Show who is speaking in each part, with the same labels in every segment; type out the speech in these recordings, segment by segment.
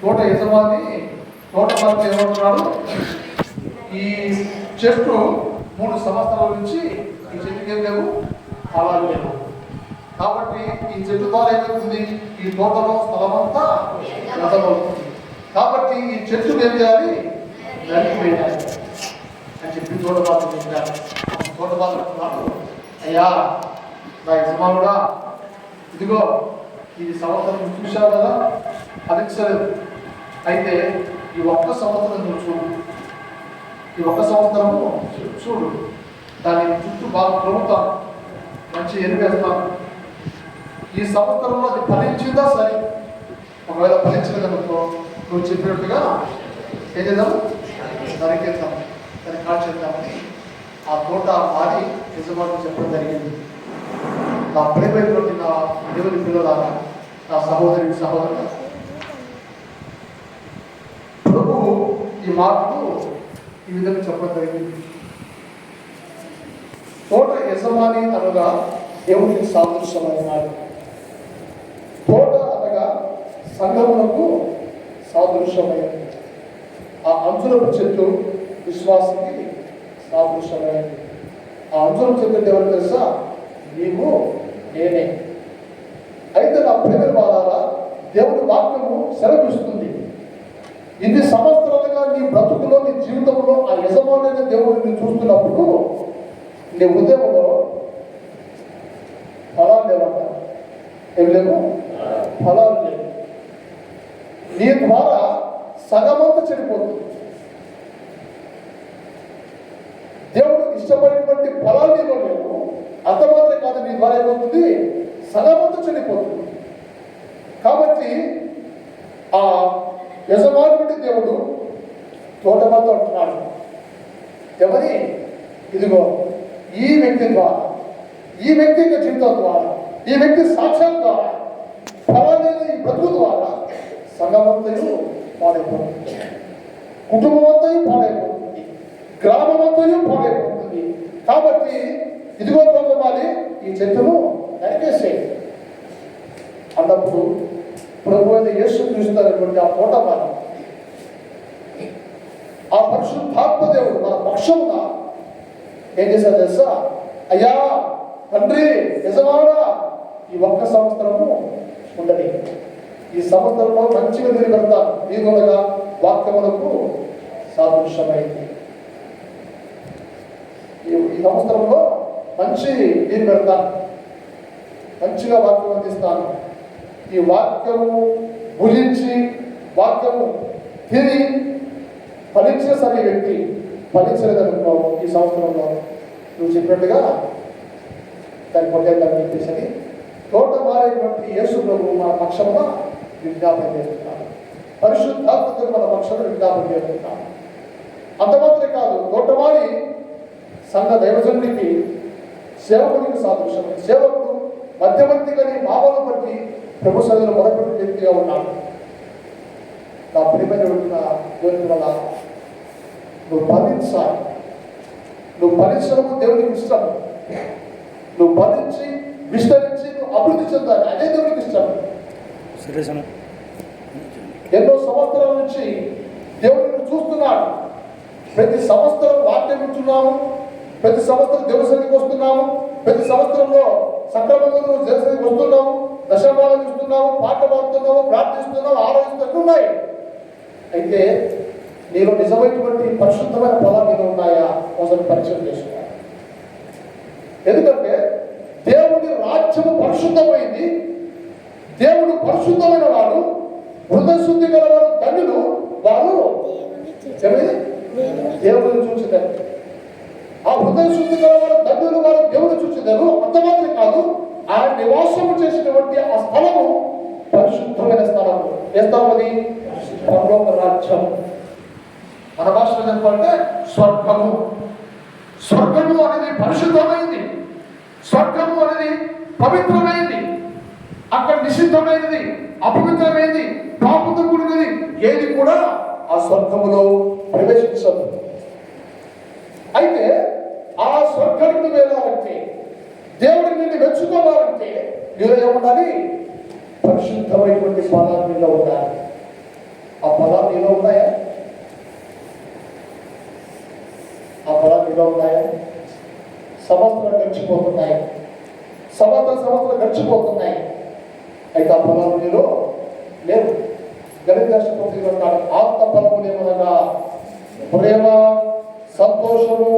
Speaker 1: తోట యజమాని తోట మార్పు ఏమంటున్నాడు, ఈ చెట్టు 3 సంవత్సరాల నుంచి ఈ చెట్టుకి ఏం లేవు, ఫలాలు లేవు. కాబట్టి ఈ చెట్టు ద్వారా ఏమవుతుంది, ఈ తోటలో స్థలమంతా వ్యర్థమవుతుంది. కాబట్టి ఈ చెట్టును ఏం చేయాలి, నరికివేయాలి అని చెప్పి తోటబాలు చెప్పారు. తోటబాలు అంటున్నాడు, అయ్యా నా యజమానుడా, ఇదిగో ఈ సంవత్సరం చూశావు కదా, ఫలించలేదు. అయితే ఈ ఒక్క సంవత్సరం నువ్వు చూడు, ఈ ఒక్క సంవత్సరము చూడు, దాని చుట్టూ బాగా తొలుతాను, మంచి ఎరువేస్తాను. ఈ సంవత్సరంలో అది ఫలించిందా సరే, ఒకవేళ ఫలించలేదనుకో నువ్వు చెప్పినట్టుగా ఏం చేద్దాము, నరికేద్దాం, దాన్ని కాల్చేద్దామని ఆ తోట మారి యజమాని చెప్పడం జరిగింది. నా ప్రేమైనటువంటి నా దేవుని పిల్లలారా, నా సహోదరి సహోదరు, ప్రభువు ఈ మాటలు ఈ విధంగా చెప్పడం జరిగింది. తోట యజమాని అనగా దేవునికి సాదృశ్యమైనాడు. తోట అనగా సంఘమునకు సాదృశ్యమైనది. ఆ అంజురపు చెట్టు విశ్వాసికి సాదృశ్యమైనది. ఆ అంజురపు చెట్టు ఎవరు తెలుసా, నీవు నేనే. అయితే నా ప్రేమ బాధారా, దేవుని వాక్యము సెలవిస్తుంది, ఇన్ని సంవత్సరాలుగా నీ బ్రతుకులో, నీ జీవితంలో ఆ యజమానైన దేవుడిని చూస్తున్నప్పుడు నీ ఉదయంలో ఫలాలు లేవంట. ఏమి లేవు, ఫలాలు లేవు. నీ ద్వారా సగమంతా చెడిపోతుంది. దేవుడు ఇష్టపడినటువంటి ఫలాలు నీలో లేవు. అంత మాత్రమే కాదు, నీ ద్వారా ఏమవుతుంది, సగమంతా చెడిపోతుంది. కాబట్టి ఆ యజమానుడి దేవుడు తోటమాతో అంటున్నాడు, ఎవరి, ఇదిగో ఈ వ్యక్తి ద్వారా, ఈ వ్యక్తి యొక్క జీవితం ద్వారా, ఈ వ్యక్తి సాక్ష్యం ద్వారా, ఫలాలైన ఈ బ్రతుకు ద్వారా సంఘమంతయు పాడైపోతుంది, కుటుంబమంతయు పాడైపోతుంది, గ్రామమంతయు పాడైపోతుంది. కాబట్టి ఇదిగో తోటమాలి ఈ చెట్టును నరికేసే అన్నప్పుడు ప్రభు అయిన యేసు చూస్తున్నటువంటి ఆ తోటమాలి, ఆ పరిశుద్ధాత్మ దేవుడు మన పక్షముగా ఏం చేశారు తెలుసా, అయ్యా తండ్రి యజమానుడా, ఈ ఒక్క సంవత్సరము ఉండని, ఈ సంవత్సరంలో మంచిగా తిరిగి పెడతాను, నీకునగా వాక్యములకు సాదృశ్యమైంది. ఈ సంవత్సరంలో మంచి నీరు పెడతాను, మంచిగా వాక్యం అందిస్తాను. ఈ వాక్యము భుజించి వాక్యము తిని ఫలించిన సరే వ్యక్తి ఫలించలేదనుకో, ఈ సంవత్సరంలో నువ్వు చెప్పినట్టుగా దాన్ని పొందేద్దామని చెప్పేసి తోట మారేటువంటి యేసు ప్రభు మన పక్షంగా విజ్ఞాపన చేస్తున్నాను. పరిశుద్ధాత్మతో మన పక్షంలో విజ్ఞాపన చేస్తున్నాను. అంత మాత్రమే కాదు, తోటమారి సంఘ దైవజనుడికి సేవకుడికి సాదృశ్యమైన సేవకుడు మధ్యవర్తిగాని భావాలను బట్టి ప్రభు సన్నిధిలో మొదటి వ్యక్తిగా ఉన్నాడు. నా ప్రియమైన దేవుని వల్ల నువ్వు ఫలించాలి. నువ్వు ఫలించడము దేవునికి ఇష్టం. నువ్వు ఫలించి విస్తరించి నువ్వు అభివృద్ధి చెందాలి, అదే దేవునికి ఇష్టం. ఎన్నో సంవత్సరాల నుంచి దేవుడిని చూస్తున్నాడు. ప్రతి సంవత్సరం వాక్యం వింటున్నాము, ప్రతి సంవత్సరం దేవుని సన్నిధికి వస్తున్నాము, ప్రతి సంవత్సరంలో సక్రమంగా దేవుని సన్నిధికి వస్తున్నాము, దశమాలను చూస్తున్నాము, పాట పాడుతున్నాము, ప్రార్థిస్తున్నాము, ఆరాధిస్తున్నాయి. అయితే నీలో నిజమైనటువంటి పరిశుద్ధమైన ఫలాలు మీద ఉన్నాయా ఒకసారి పరిచయం చేసుకోవాలి. ఎందుకంటే దేవుడి రాజ్యము పరిశుద్ధమైంది. దేవుడు పరిశుద్ధమైన వాడు, హృదయ శుద్ధి గల వారు ధన్యులు, వారు దేవుడిని చూచిదారు. ఆ హృదయ శుద్ధి గల వారు ధన్యులు, వారు దేవుడిని చూచిదారు. అంత మాత్రమే కాదు, ఆయన నివాసము చేసినటువంటి ఆ స్థలము పరిశుద్ధమైన స్థలము. ఏ స్థలం అది? పరలోక రాజ్యం. మన భాషలో చెప్పాలంటే స్వర్గము. స్వర్గము అనేది పరిశుద్ధమైంది, స్వర్గము అనేది పవిత్రమైంది. అక్కడ నిషిద్ధమైనది, అపవిత్రమైనది, పాపంతో కూడినది ఏది కూడా ఆ స్వర్గములో ప్రవేశించదు. అయితే ఆ స్వర్గానికి వెళ్ళాలంటే, దేవుడిని నిన్ను మెచ్చుకోవాలంటే నీలో ఏముండాలి? పరిశుద్ధమైనటువంటి ఫలాలు నీలో ఉండాలి. నీలో ఉన్నాయా? ఆ ఫలాలు నీలో ఉన్నాయా? సంవత్సరాలు గడిచిపోతున్నాయి, సంవత్సరాలు గడిచిపోతున్నాయి, అయితే ఆ ఫలాలు నీలో లేవు. గణితాశపతిలో ఆత్మ ఫలములు ఏమనగా ప్రేమ, సంతోషము,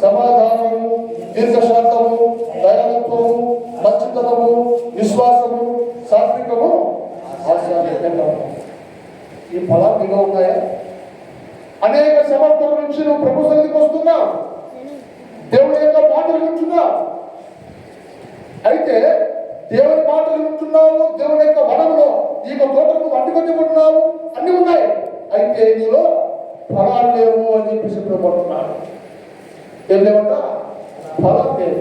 Speaker 1: సమాధానము, దీర్ఘశాంతము, దయాళత్వము, మంచితనము, విశ్వాసము, సాత్వికము, ఆశాలు. ఈ ఫలాలు నీలో ఉన్నాయా? అనేక సంవత్సరాల నుంచి నువ్వు ప్రభు సన్నిధికి వస్తున్నావు, దేవుని యొక్క మాటలు వింటున్నావు. అయితే దేవుని మాటలు వింటున్నావు, దేవుని యొక్క వనంలో ఈ తోటకు అడ్డుకొట్టుకుంటున్నావు, అన్ని ఉన్నాయి. అయితే నీలో ఫలాలు లేవు అని చెప్పి చెప్పబడుతున్నాడు. ఏం లేవంట? ఫలం లేవు.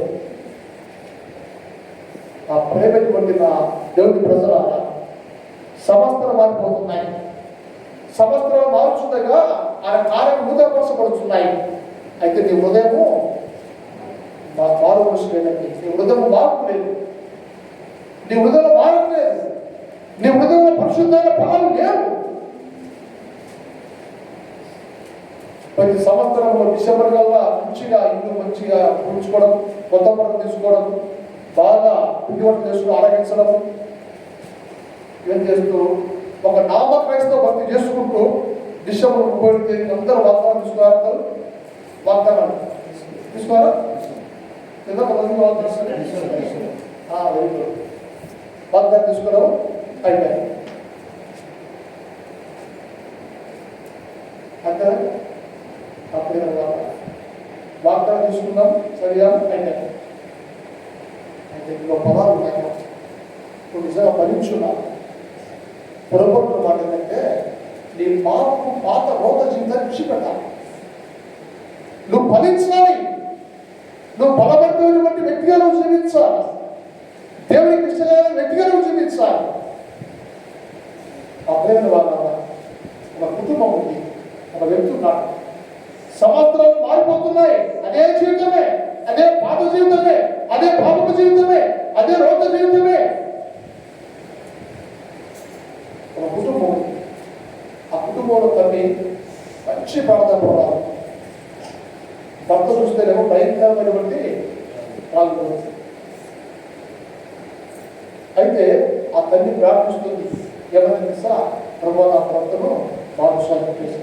Speaker 1: ఆ ప్రేమకి వండిన దేవుని ప్రజల సంవత్సరం మారిపోతున్నాయి. సంవత్సరాలు మారుచుండగా ఆయన కార్యం నూతనపరచబడుతున్నాయి. అయితే నీ హృదయము మారు లేదండి. నీ హృదయం మార్పు లేదు, నీ హృదయం మారట్లేదు, నీ హృదయంలో పరిశుద్ధమైన ఫలాలు లేవు. ప్రతి సంవత్సరంలో డిసెంబర్ కల్లా మంచిగా ఇల్లు మంచిగా కూర్చుకోవడం, కొత్త పనులు తీసుకోవడం, బాగా పిండి వంటలు చేసుకుని ఆరగించడం, ఇవన్నీ చేస్తూ ఒక నామ క్రైస్తవ భక్తి చేసుకుంటూ డిసెంబర్ 30 తేదీ అందరూ వాగ్దానం తీసుకున్నారు. వాగ్దానాలు తీసుకోరా? ఎంత కొంతమంది వాగ్దానం తీసుకున్నావు అయిపోయారు. అంతే అప్పుడే వాగ్దానం తీసుకుందాం, సరిగా అయిపోయారు. అయితే ఇంకో పదాలు ఉన్నాయి, నువ్వు నిజంగా ఫలించున్నావు. పొరపాటు మాట ఏంటంటే నీ పాత రోగ జీవితాన్ని విడిచిపెట్టాలి. నువ్వు ఫలించాలి, నువ్వు బలవంతమైనటువంటి వ్యక్తిగా నువ్వు జీవించాలి, దేవునికి ఇష్టమైన వ్యక్తిగా నువ్వు జీవించాలి. అప్పుడే వాళ్ళ ఒక కుటుంబం ఉంది, ఒక వ్యక్తి ఉన్నాడు. సంవత్సరాలు మారిపోతున్నాయి, అదే జీవితమే, అదే పాత జీవితమే, అదే పాపపు జీవితమే, అదే రోగ జీవితమే. ఒక కుటుంబం, ఆ కుటుంబంలో తల్లి మంచి ప్రార్థన పోరాడు. భర్త చూస్తేనేమో భయంకరమైనటువంటి రాళ్ళు. అయితే ఆ తల్లి ప్రార్థిస్తుంది, ఏమైనా తెలుసా, ప్రభు నా భర్తను బాగుసారి చెప్పేసి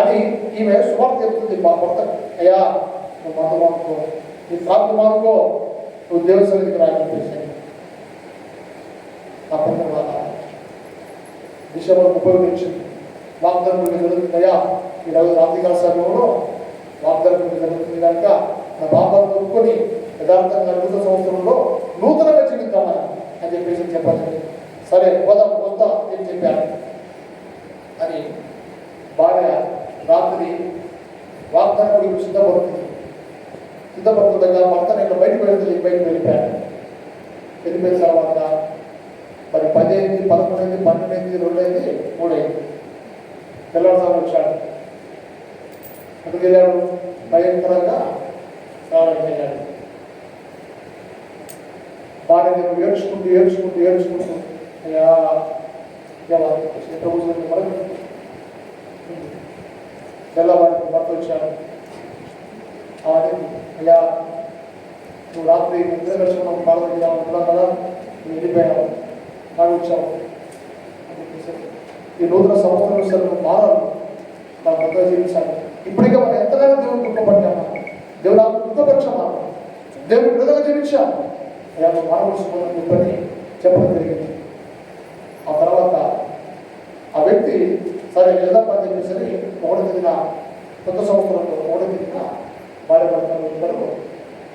Speaker 1: అని ఈమె సువార్త చెప్తుంది. మా భర్త, అయ్యా నువ్వు మాట మానుకో, నీ ప్రార్థన మానుకో, నువ్వు దేవుని సన్నిధికి రా చెప్పేసి. ఆ తర్వాత డిసెంబర్ 30 వచ్చింది. వాగ్దానం జరుగుతుంది, అయ్యా ఈరోజు రాత్రికాల సమయంలో వాగ్దానం జరుగుతుంది కనుక నా బాబాను కొనుక్కొని యథార్థంగా నూతన సంవత్సరంలో నూతనంగా జీవిద్దామని అని చెప్పేసి చెప్పాలి. సరే పోదాం వద్దా అని చెప్పాను అని భార్య రాత్రి వాగ్దానం గురించి సిద్ధపడుతుండగా భర్తను ఇక్కడ బయటకు వెళ్ళిపోయాను. వెళ్ళిపోయిన తర్వాత మరి 10 అయింది, 11 అయింది, 12 అయింది, 2 అయింది, 3 అయింది. తెల్లవారుజామున వచ్చాడు. అక్కడికి వెళ్ళాడు, భయంకరంగా స్నానం చేయాడు. భార్య ఏడ్చుకుంటూ అయ్యా తెల్లవారికి భర్త వచ్చాడు. అయ్యా నువ్వు రాత్రి నిద్ర దర్శనం ప్రార్థన ఉంటున్నావు కదా, నువ్వు వెళ్ళిపోయావు, నాకు వచ్చావు. ఈ నూతన సంవత్సరం సార్ నువ్వు మారాలి, మన భర్త జీవించాలి. ఇప్పటికే మనం ఎంతగానో దేవుని దుఃఖపడ్డామా, దేవుడు నాకు దుఃఖపరిచామా, దేవుని విడుదల జీవించాము. అయ్యా నువ్వు మారవలసిందని చెప్పని చెప్పడం జరిగింది. ఆ తర్వాత ఆ వ్యక్తి సరే వెళ్దాం అని చెప్పేసి 1వ తేదీన కొత్త సంవత్సరంలో 1వ తేదీన భార్య భర్తలు ఇద్దరు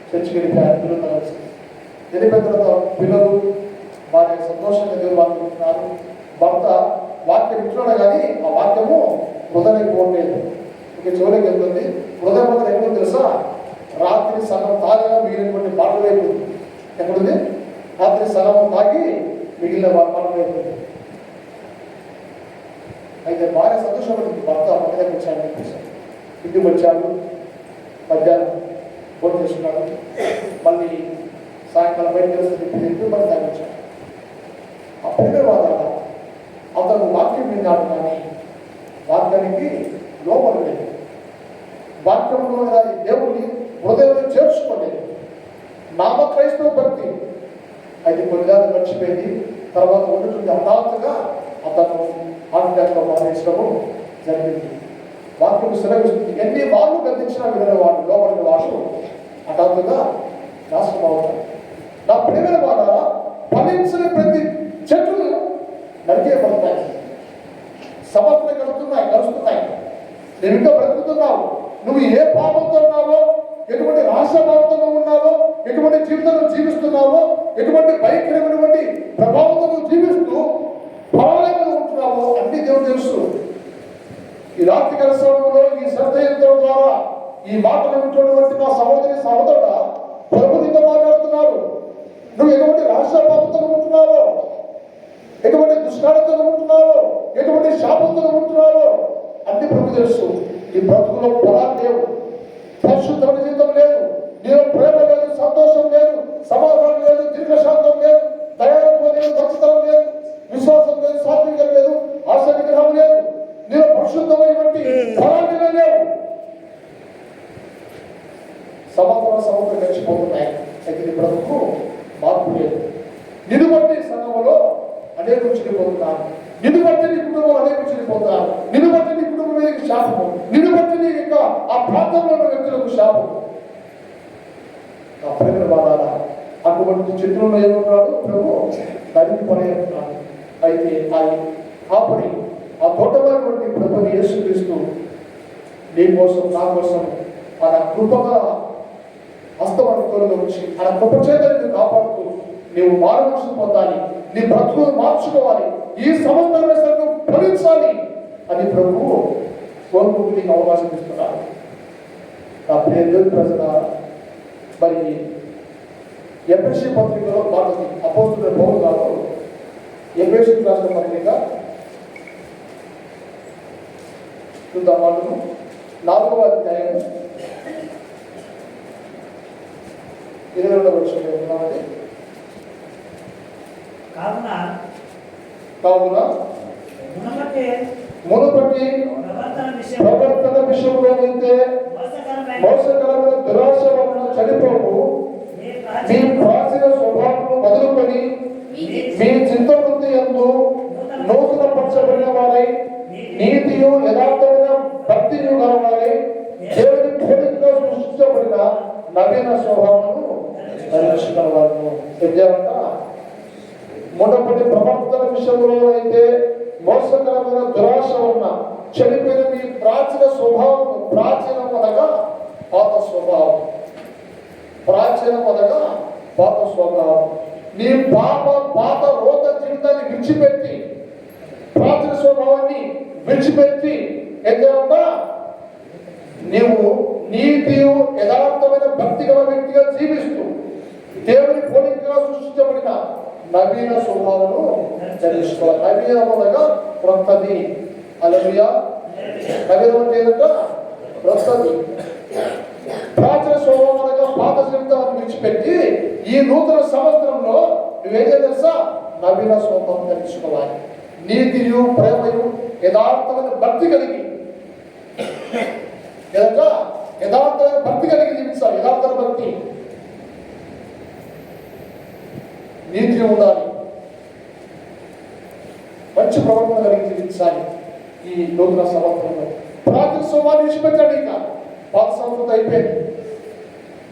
Speaker 1: చర్చికి వెళ్ళిపోయారు. పిల్లలు కలిసి వెళ్ళిపోయిన తర్వాత పిల్లలు భార్య సంతోషంగా దేవుడు వాక్యం. భర్త వాక్యం వింటున్నాడు కానీ ఆ వాక్యము హృదయానికి పోవట్లేదు, ఇక చివరికి వెళ్తుంది. హృదయం మాత్రం ఎక్కడో తెలుసా, రాత్రి సగం తాగా మిగిలినటువంటి పాటలు అయిపోతుంది. ఎక్కడుంది? రాత్రి సగం తాగి మిగిలిన పాటలు అయిపోతుంది. అయితే భార్య సంతోషపడింది, భర్త మన దగ్గర వచ్చాడు చెప్పేసి. ఇంటికి వచ్చాడు, మధ్యాహ్నం ఫోన్ చేసుకున్నాడు, మళ్ళీ సాయంకాలం బయటకు తిప్పి మళ్ళీ తాగొచ్చాడు. అప్పుడే వాదాల అతను వాక్యం విన్నాడు కానీ వాక్యానికి లోపడలేదు. వాక్యంలో కానీ దేవుని హృదయంలో చేర్చుకోలేదు. నామ క్రైస్తవ భక్తి అది కొన్నిదాన్ని మర్చిపోయింది. తర్వాత ఉన్నటువంటి హఠాత్తుగా అతను ఆధ్యాత్మిక మానేశ్వరము జరిగింది. వాక్యం సెలవిస్తుంది, ఎన్ని వాళ్ళు గతించినా వినని వాడు, లోపలిన వాడు హఠాత్తుగా నాశనం అవుతాడు. నా ప్రేమైన వాళ్ళ ఫలించిన ప్రతి చెట్టును నరికేయబడతాయి. సమస్యలు కలుస్తున్నాయి. నువ్వు ఇంకా బ్రతుకుతున్నావు. నువ్వు ఏ పాపంతో ఉన్నావో, ఎటువంటి రాష్ట్రభావంతో ఉన్నావో, ఎటువంటి జీవితంలో జీవిస్తున్నావో, ఎటువంటి భయంకరమైనటువంటి ప్రభావంతో జీవిస్తూ ఫలాలను ఉంటున్నావో అన్ని దేవుడు తెలుసు. ఈ రాత్రి కాల సమయంలో ఈ శ్రద్ధయంత్రం ద్వారా ఈ మాటలు వింటున్నటువంటి నా సహోదరుడా, ప్రభు నీతో మాట్లాడుతున్నాడు. నువ్వు ఎటువంటి రాష్ట్రభావంతో ఉంటున్నావో, ఎటువంటి దుష్కారంతో ఉంటున్నావో, ఎటువంటి శాపంతో ఉంటున్నావో అన్ని ప్రభు తెలుసు. ఈ బ్రతుకులో ఫలాలు లేవు, పరిశుద్ధమైన జీవితం లేదు, నీలో ప్రేమ లేదు, సంతోషం లేదు, సమాధానం లేదు, దీర్ఘశాంతం లేదు, దయాత్వం లేదు, మంచితనం లేదు, విశ్వాసం లేదు, సాత్వికం లేదు, ఆశ నిగ్రహం లేదు, నీలో పరిశుద్ధమైనటువంటి ఫలాలు లేవు. సంవత్సరం గడిచిపోతున్నాయి. అయితే నీ బ్రతుకు మార్పు లేదు. నిన్ను బట్టి సంఘంలో అనేకులు చెడిపోతున్నారు. నిన్ను బట్టి నీ కుటుంబంలో అనేకులు చెడిపోతున్నారు. నిన్ను బట్టి నీ కుటుంబం మీద శాపము, నిన్ను బట్టి నీ యొక్క ఆ ప్రాంతంలో ఉన్న వ్యక్తులకు శాపము. నా ప్రేమ వాడాలా అటువంటి చెట్టులో ఏమన్నాడు ప్రభు దానికి పడేస్తున్నాడు. అయితే ఆపడి ఆ తోటమైనటువంటి ప్రభుని యేసుక్రీస్తు నీ కోసం, నా కోసం మన కృపగా హస్తమనుకోలుగా వచ్చి మన కృప చేతని కాపాడుతూ నీవు మారుమనసు పొందాలి, నీ బ్రతుకును మార్చుకోవాలి, ఈ సమస్త ఫలించాలి అని ప్రభువు కోరుకుంటూ నీకు అవకాశం ఇస్తున్నారు. నా ప్రియ ప్రజల మరి ఎఫెసీ పత్రికలో భాగం అపోస్తుల పౌలు గారు ఎఫెసీ రాసిన పత్రిక చూద్దాం. వాళ్ళను 4వ అధ్యాయం 22వ వచనంలో ఉన్నది. కావున మునుపటి ప్రవర్తన విషయంలోనైతే మోసకరమైన దురాశ వలన చనిపోవు మీ ప్రాచీన స్వభావం వదులుకొని మీ చిత్తవృత్తి యందు నూతన పరచబడిన వారై నీతియు యథార్థమైన భక్తియు గలవారై దేవుని పోలికగా సృష్టించబడిన నవీన స్వభావమును ధరించుకున్నవారు. ఏమంట, మునుపటి ప్రవర్తన విషయంలో అయితే మోసకరమైన దురాశ ఉన్న చనిపోయిన మీ ప్రాచీన స్వభావం, ప్రాచీనం అనగా పాత స్వభావం, ప్రాచీనం అనగా పాత స్వభావం, నీ పాత రోత జీవితాన్ని విడిచిపెట్టి, ప్రాచీన స్వభావాన్ని విడిచిపెట్టి ఏమంట నీవు నీతియు యథార్థమైన భక్తి గల వ్యక్తిగా జీవిస్తూ దేవుని పోలికగా సృష్టించబడిన నవీన స్వభావము ధరించుకోవాలి. నవీనముగా క్రొత్తది. హల్లెలూయా. నవీనం అంటే ఏంటంటే క్రొత్తది. ప్రాచీన స్వభావముగా పాత జీవితాన్ని విడిచిపెట్టి ఈ నూతన సంవత్సరంలో నువ్వేం తెలుసా, నవీన స్వభావం ధరించుకోవాలి. నీతియు ప్రేమయు యథార్థమైన భక్తి కలిగి యథార్థమైన భక్తి కలిగి జీవించాలి. యథార్థమైన భక్తి, నీతి ఉండాలి, మంచి ప్రవర్తన కలిగి జీవించాలి. ఈ నూతన సంవత్సరంలో ప్రాచీన స్వభావాన్ని విడిచిపెట్టాడు. ఇక పాత సంవత్సరం అయిపోయింది.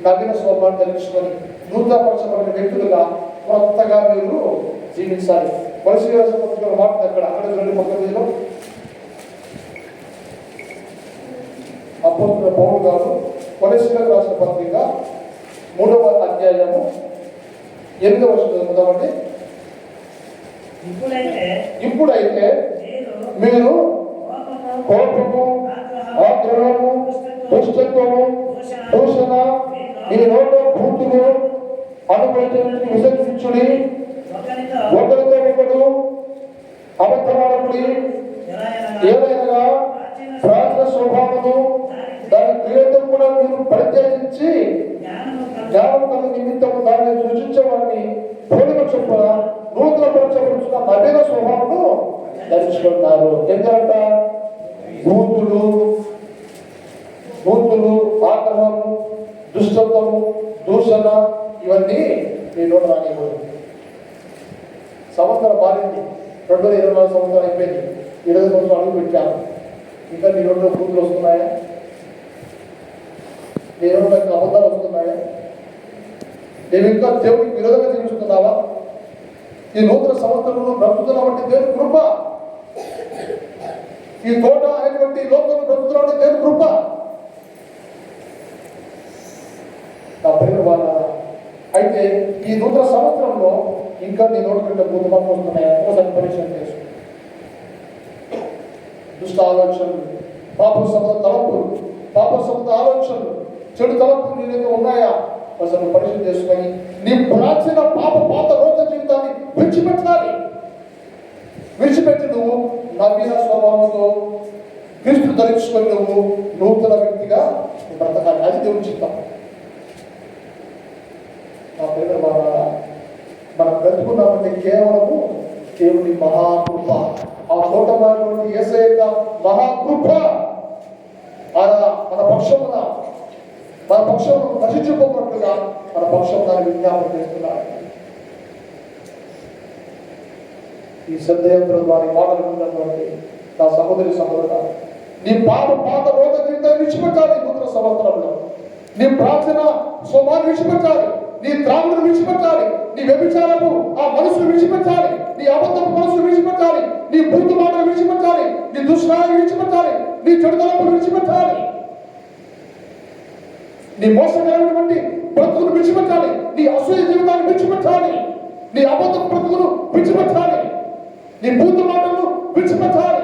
Speaker 1: నవీన స్వభావాన్ని ధరించుకొని నూతనపరచబడిన వ్యక్తులుగా కొత్తగా మీరు జీవించాలి. కొలసీ మాట అక్కడ 2:19 అపోస్తలుడైన పౌలు గారు కొలసీయులకు రాసిన పత్రిక 3వ అధ్యాయము 8వ వచనం చదువుదామండి. ఇప్పుడైతే మీరు కోపము, ఆగ్రహము, దుష్టత్వము, దూషణ, మీ నోట్లో భూతులు అనుభవించి విసర్జించుడి, ఒకరితో ఒకడు అబద్ధమాడకుడి, ఏదైనా ప్రాచీన స్వభావము దాని క్రియతో కూడా మీరు పరిత్యజించి జ్ఞానం కల నిమిత్తము దాన్ని సూచించవాడిని పోలిక చొప్పున నూతన పరచబడుతున్న నవీన స్వభావము చేర్చుకుంటారు. ఎందుకంట బూతులు ఆగ్రహము, దుష్టత్వము, దూషణ ఇవన్నీ మీ నోట రానివ్వదు. సంవత్సరం మారింది, 2024 సంవత్సరం అయిపోయింది, 20 సంవత్సరాలు అడుగు పెట్టాను. ఇంకా మీ నోట్లో బూతులు వస్తున్నాయా? నీ నోట్లో అబద్ధాలు వస్తున్నాయా? నేను ఇంకా దేవుడికి విరోధంగా జీవిస్తున్నావా? ఈ నూతన సంవత్సరంలో బ్రతుకుతున్నటువంటి దేవుని కృప, ఈ తోట అయినటువంటి లోకంలో బ్రతుకుతున్నటువంటి దేవుని కృప. నా ప్రేమ వాళ్ళ అయితే ఈ నూతన సంవత్సరంలో ఇంకా నీ నోటి కంటే బూతులు వస్తున్నాయా? ఒకసారి పరీక్ష చేసు. దుష్ట ఆలోచనలు, పాప సంబంధ తలంపులు, పాప సంబంధ ఆలోచనలు, చెడు తలంపులు నీలో ఉన్నాయా? అసలు పరిశీలన చేసుకొని నీ ప్రాచీన పాత రోజు జీవితాన్ని విడిచిపెట్టి నువ్వు నవీన స్వభావంతో క్రీస్తు ధరించుకొని నువ్వు నూతన వ్యక్తిగా బ్రతకాలి. అది దేవుని చిత్తం. నా పేరు మనం బ్రతుకున్నామంటే కేవలము దేవుని మహాకృప, ఆ తోటమాటువంటి యేసయ్య యొక్క మహాకృప మన పక్షమును నశించుకోకుండా మన పక్షం దాన్ని విజ్ఞాపన చేస్తున్నాడు. ఈ సందేహంలో వారి మాటలు ఉన్నటువంటి నా సహోదరి సహోదరుడ, నీ పాత రోగ జీవితాన్ని విడిచిపెట్టాలి. నూతన సంవత్సరంలో నీ ప్రాచీన స్వభావాన్ని విడిచిపెట్టాలి, నీ త్రాగుడు విడిచిపెట్టాలి, నీ వ్యభిచారము ఆ మనసును విడిచిపెట్టాలి, నీ అబద్ధపు మనసును విడిచిపెట్టాలి, నీ బూతు మాటలు విడిచిపెట్టాలి, నీ దుష్టాన్ని విడిచిపెట్టాలి, నీ చెడుతలపులు విడిచిపెట్టాలి, నీ మోసకరమైనటువంటి బ్రతుకును విడిచిపెట్టాలి, నీ అసూయ జీవితాన్ని విడిచిపెట్టాలి, నీ అబద్ధపు బ్రతుకును విడిచిపెట్టాలి, నీ బూతు మాటలను విడిచిపెట్టాలి.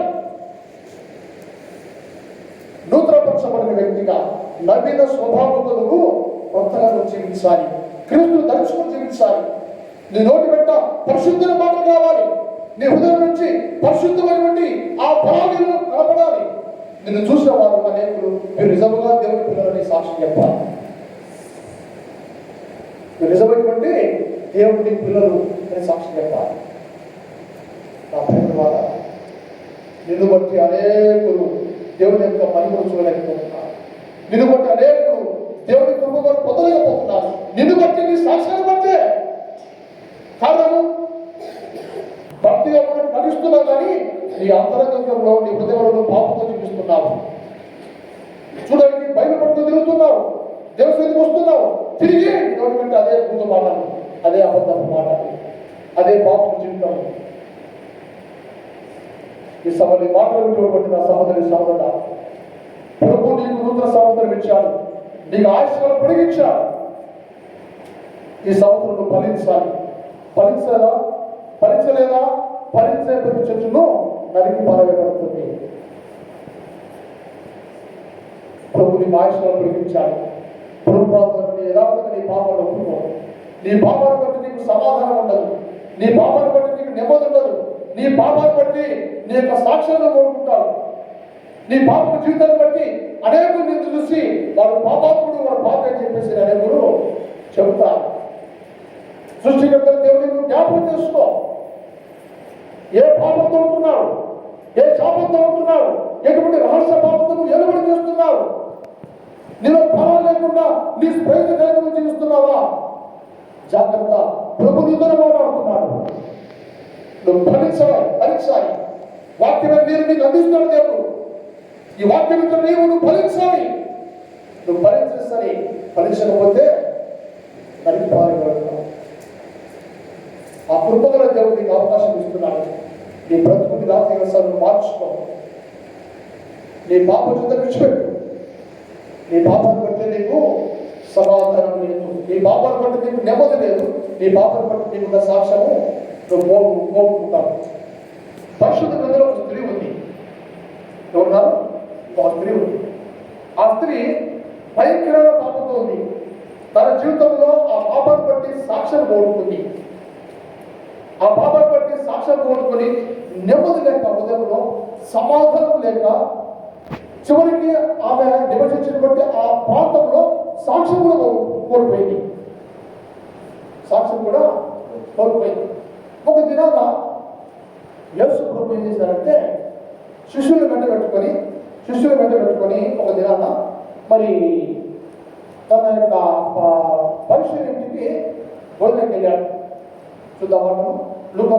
Speaker 1: నూతనపరచబడిన వ్యక్తిగా నవీన స్వభావంతో నువ్వు కొత్తగా జీవించాలి, క్రీస్తును ధరించుకొని జీవించాలి. నీ నోటి వెంట పరిశుద్ధమైన మాటలు రావాలి, నీ హృదయం నుంచి పరిశుద్ధమైనటువంటి ఆ భావాలు కనపడాలి. నిన్ను చూసిన వారు అనేకులు మీరు నిజముగా దేవుని పిల్లలని సాక్షి చెప్పాలి. మీరు నిజమైనటువంటి దేవుని పిల్లలు అని సాక్షి చెప్పాలి. నా ప్రేమ ద్వారా నిన్ను బట్టి అనేకులు దేవుని యొక్క మహిమను చూడలేకపోతున్నారు, నిన్ను బట్టి అనేకులు దేవుని కృపను పొందలేకపోతున్నారు. నిన్ను బట్టి నీ సాక్ష్యాన్ని బట్టే కారణము భక్తిగా మనం నడుస్తున్నావు, కానీ నీ అంతరంగంలో నీ హృదయంలో పాపంతో జీవిస్తున్నావు. చూడడానికి బైబిల్ పట్టుకుని తిరుగుతున్నావు, దేవస్థానికి వస్తున్నావు, తిరిగి నోటి కంటే అదే పూజ మాటలు, అదే అబద్ధపు మాటలు, అదే పాపం జీవితం. ఈ సభని మాటలు వింటున్నటువంటి నా సహోదరి సహోదరుడా, ప్రభు నీకు నూతన సంవత్సరం ఇచ్చాడు, నీకు ఆయుష్కాలం పొడిగించాడు. ఈ సంవత్సరం ఫలించాలి. ఫలించలేదా? ఫలించే ప్రతి చెట్టును నరికి పారవేయబడుతుంది. ప్రభు నీ ఆయుష్కాలం పొడిగించాడు. ప్రభుత్వాన్ని యథార్థంగా నీ పాపాలు ఒప్పుకో. నీ పాపాన్ని బట్టి నీకు సమాధానం ఉండదు, నీ పాపాన్ని బట్టి నీకు నెమ్మది ఉండదు, నీ పాపాన్ని బట్టి నీ యొక్క సాక్ష్యాలను కోరుకుంటావు. నీ పాప జీవితాన్ని బట్టి అనేకులు నిన్ను చూసి వాడు పాపాత్ముడు, వాడు పాప అని చెప్పేసి అనేకులు చెబుతారు. సృష్టికర్త దేవుడిని జ్ఞాపకం చేసుకో. ఏ పాపంతో ఉంటున్నావు, ఏ శాపంతో ఉంటున్నావు, ఎటువంటి రహస్య పాపంతో నువ్వు ఎలుబడి చేస్తున్నావు, నీలో ఫలం లేకుండా నీ ప్రయోజనం జీవిస్తున్నావా? జాగ్రత్త. ప్రభు నీతో మాట్లాడుతున్నాడు. నువ్వు ఫలించాలి. వాక్యమైన నేను నీకు అందిస్తున్నాడు దేవుడు. ఈ వాక్యంతో నువ్వు ఫలించాలి. నువ్వు ఫలించాలి. ఫలించకపోతే నరికి పారవేయబడతావు. ఆ కృపగల దేవుడు నీకు అవకాశం ఇస్తున్నాడు. నీ బ్రతుకుని రాత్రి మార్చుకో. నీ పాప జీవితం విడిచిపెట్టు. నీ పాపాన్ని బట్టి నీకు సమాధానం లేదు, నీ పాపాన్ని బట్టి నీకు నెమ్మది లేదు, నీ పాపాన్ని బట్టి నీకున్న సాక్ష్యము నువ్వు పోగొట్టుకుంటావు. పరిశుద్ధ గ్రంథంలో ఒక స్త్రీ ఉంది. ఎవరున్నారు? ఒక స్త్రీ ఉంది. ఆ స్త్రీ భయంకరమైన పాపంతో ఉంది. తన జీవితంలో ఆ పాపాన్ని బట్టి సాక్ష్యం పోగొట్టుకుంది. ఆ పాపాన్ని బట్టి సాక్ష్యం పోగొట్టుకుని నెమ్మది లేక, హృదయంలో సమాధానం లేక, చివరికి ఆమె నివసించినటువంటి ఆ ప్రాంతంలో సాక్ష్యం కూడా కోల్పోయింది. సాక్ష్యం కూడా కోల్పోయింది. ఒక దినాన యేసు ప్రభు ఏం చేశారంటే శిష్యులు వెంట పెట్టుకొని ఒక దినాన మరి తన యొక్క పరిశుద్ధ ఇంటికి భోజనంకి వెళ్ళాడు. చూద్దాం లూకా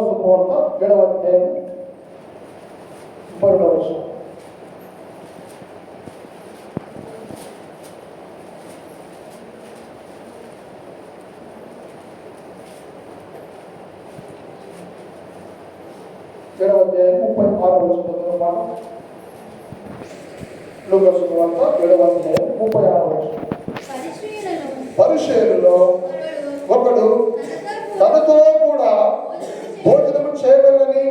Speaker 1: సువార్త 7వ అధ్యాయం 32వ వచనం. పరిసయ్యులలో ఒకడు తనతో కూడా భోజనం చేయగలని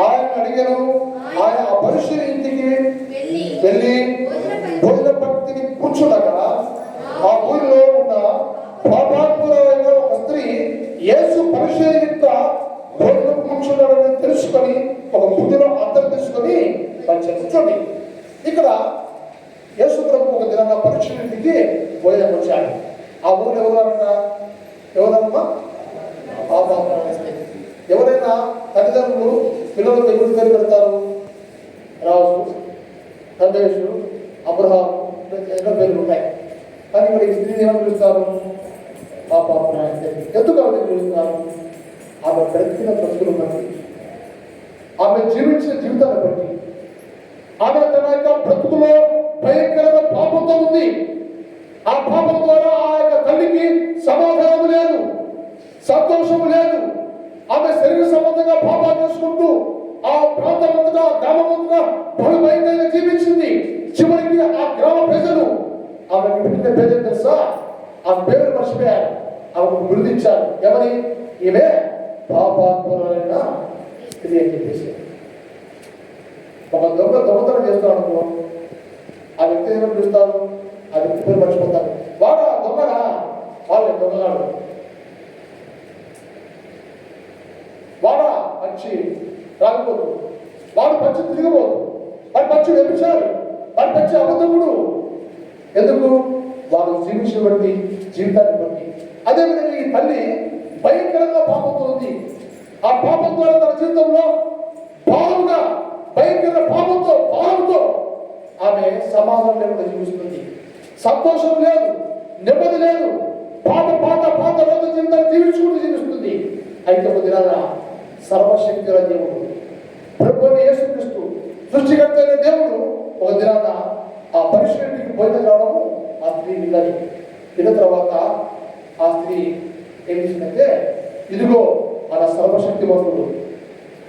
Speaker 1: ఆయన అడిగను. ఆయన ఆ పరిసయ్యుని ఇంటికి వెళ్ళి భోజన పంక్తిని కూర్చుండగా ఆ ఊరిలో ఉన్న పాపాత్ములైన ఒక స్త్రీ యేసు పరిసయ్యుని యొక్క భోజనం కూర్చున్నాడని తెలుసుకొని ఒక బుద్ధిలో అర్థం తీసుకొని చూడండి. ఇక్కడ యేసు ప్రభు ఒక దిన పరిశుద్ధుడికి భోజనం వచ్చాడు. ఆ ఊరు ఎవరమ్మా ఎవరైనా తల్లిదండ్రులు పిల్లలకు ఎవరు పేరు పెడతారు? రాజు, రమేష్, అబ్రహాం, ఎన్నో పేర్లు ఉంటాయి. కానీ ఇక్కడ ఈ స్త్రీని ఏమని పిలుస్తారు? ఎందుకు ఆమె పిలుస్తారు? ఆమె బ్రతికిన బ్రతుకులు బట్టి, ఆమె జీవించిన జీవితాన్ని బట్టి, ఆమె తన యొక్క బ్రతుకులో భయంకరమైన పాపంతో ఉంది. ఆ పాపం ద్వారా ఆ యొక్క తల్లికి సమాధానం లేదు, సంతోషము లేదు. ఆమె శరీర సంబంధంగా పాపాలు చేసుకుంటూ ఆ ప్రాంతమంతగా గ్రామమంతగా బహు భయంకరంగా జీవించింది. చివరికి ఆ గ్రామ ప్రజలు ఆమెకు పెట్టిన పేరు తెలుసా? ఆ పేరు మర్చిపోయారు. ఆమెకు గుర్తించారు. ఎవరి? ఈమె పాపాత్ములైన స్త్రీ అని చెప్పేసి. ఒక దొంగతనం చేస్తాడు, ఆ వ్యక్తి ఏమని పిలుస్తారు? ఆ వ్యక్తి పేరు మర్చిపోతారు. వాడు దొంగనా? వాళ్ళే దొంగలాడు. వాడా పచ్చి రాకపోతు, వాడు పచ్చి తిరిగిపోదు, వాడు పచ్చి వ్యభిచారి, వాడు పచ్చి అబద్ధముడు. ఎందుకు? వాడు జీవించిన బట్టి, జీవితాన్ని బట్టి. అదేవిధంగా ఈ తల్లి భయంకరంగా పాపంతో ఉంది. ఆ పాపం ద్వారా తన జీవితంలో భారంగా భయంకర పాపంతో భారంతో ఆమె సమాధానం లేకుండా జీవిస్తుంది. సంతోషం లేదు, నెమ్మది లేదు. పాత రోజు జీవితాన్ని జీవించుకుంటూ జీవిస్తుంది. అయితే ఒక దినాన సర్వశక్తుల దేవుడు ప్రభువైన యేసుక్రీస్తు సృష్టికర్త అయిన దేవుడు ఒక దినాన ఆ పరిశుద్ధుడికి భోజనం రావడము ఆ స్త్రీ విన్నది. విన్న తర్వాత ఆ స్త్రీ ఏం చేసిందంటే, ఇదిగో ఆయన సర్వశక్తివంతుడు,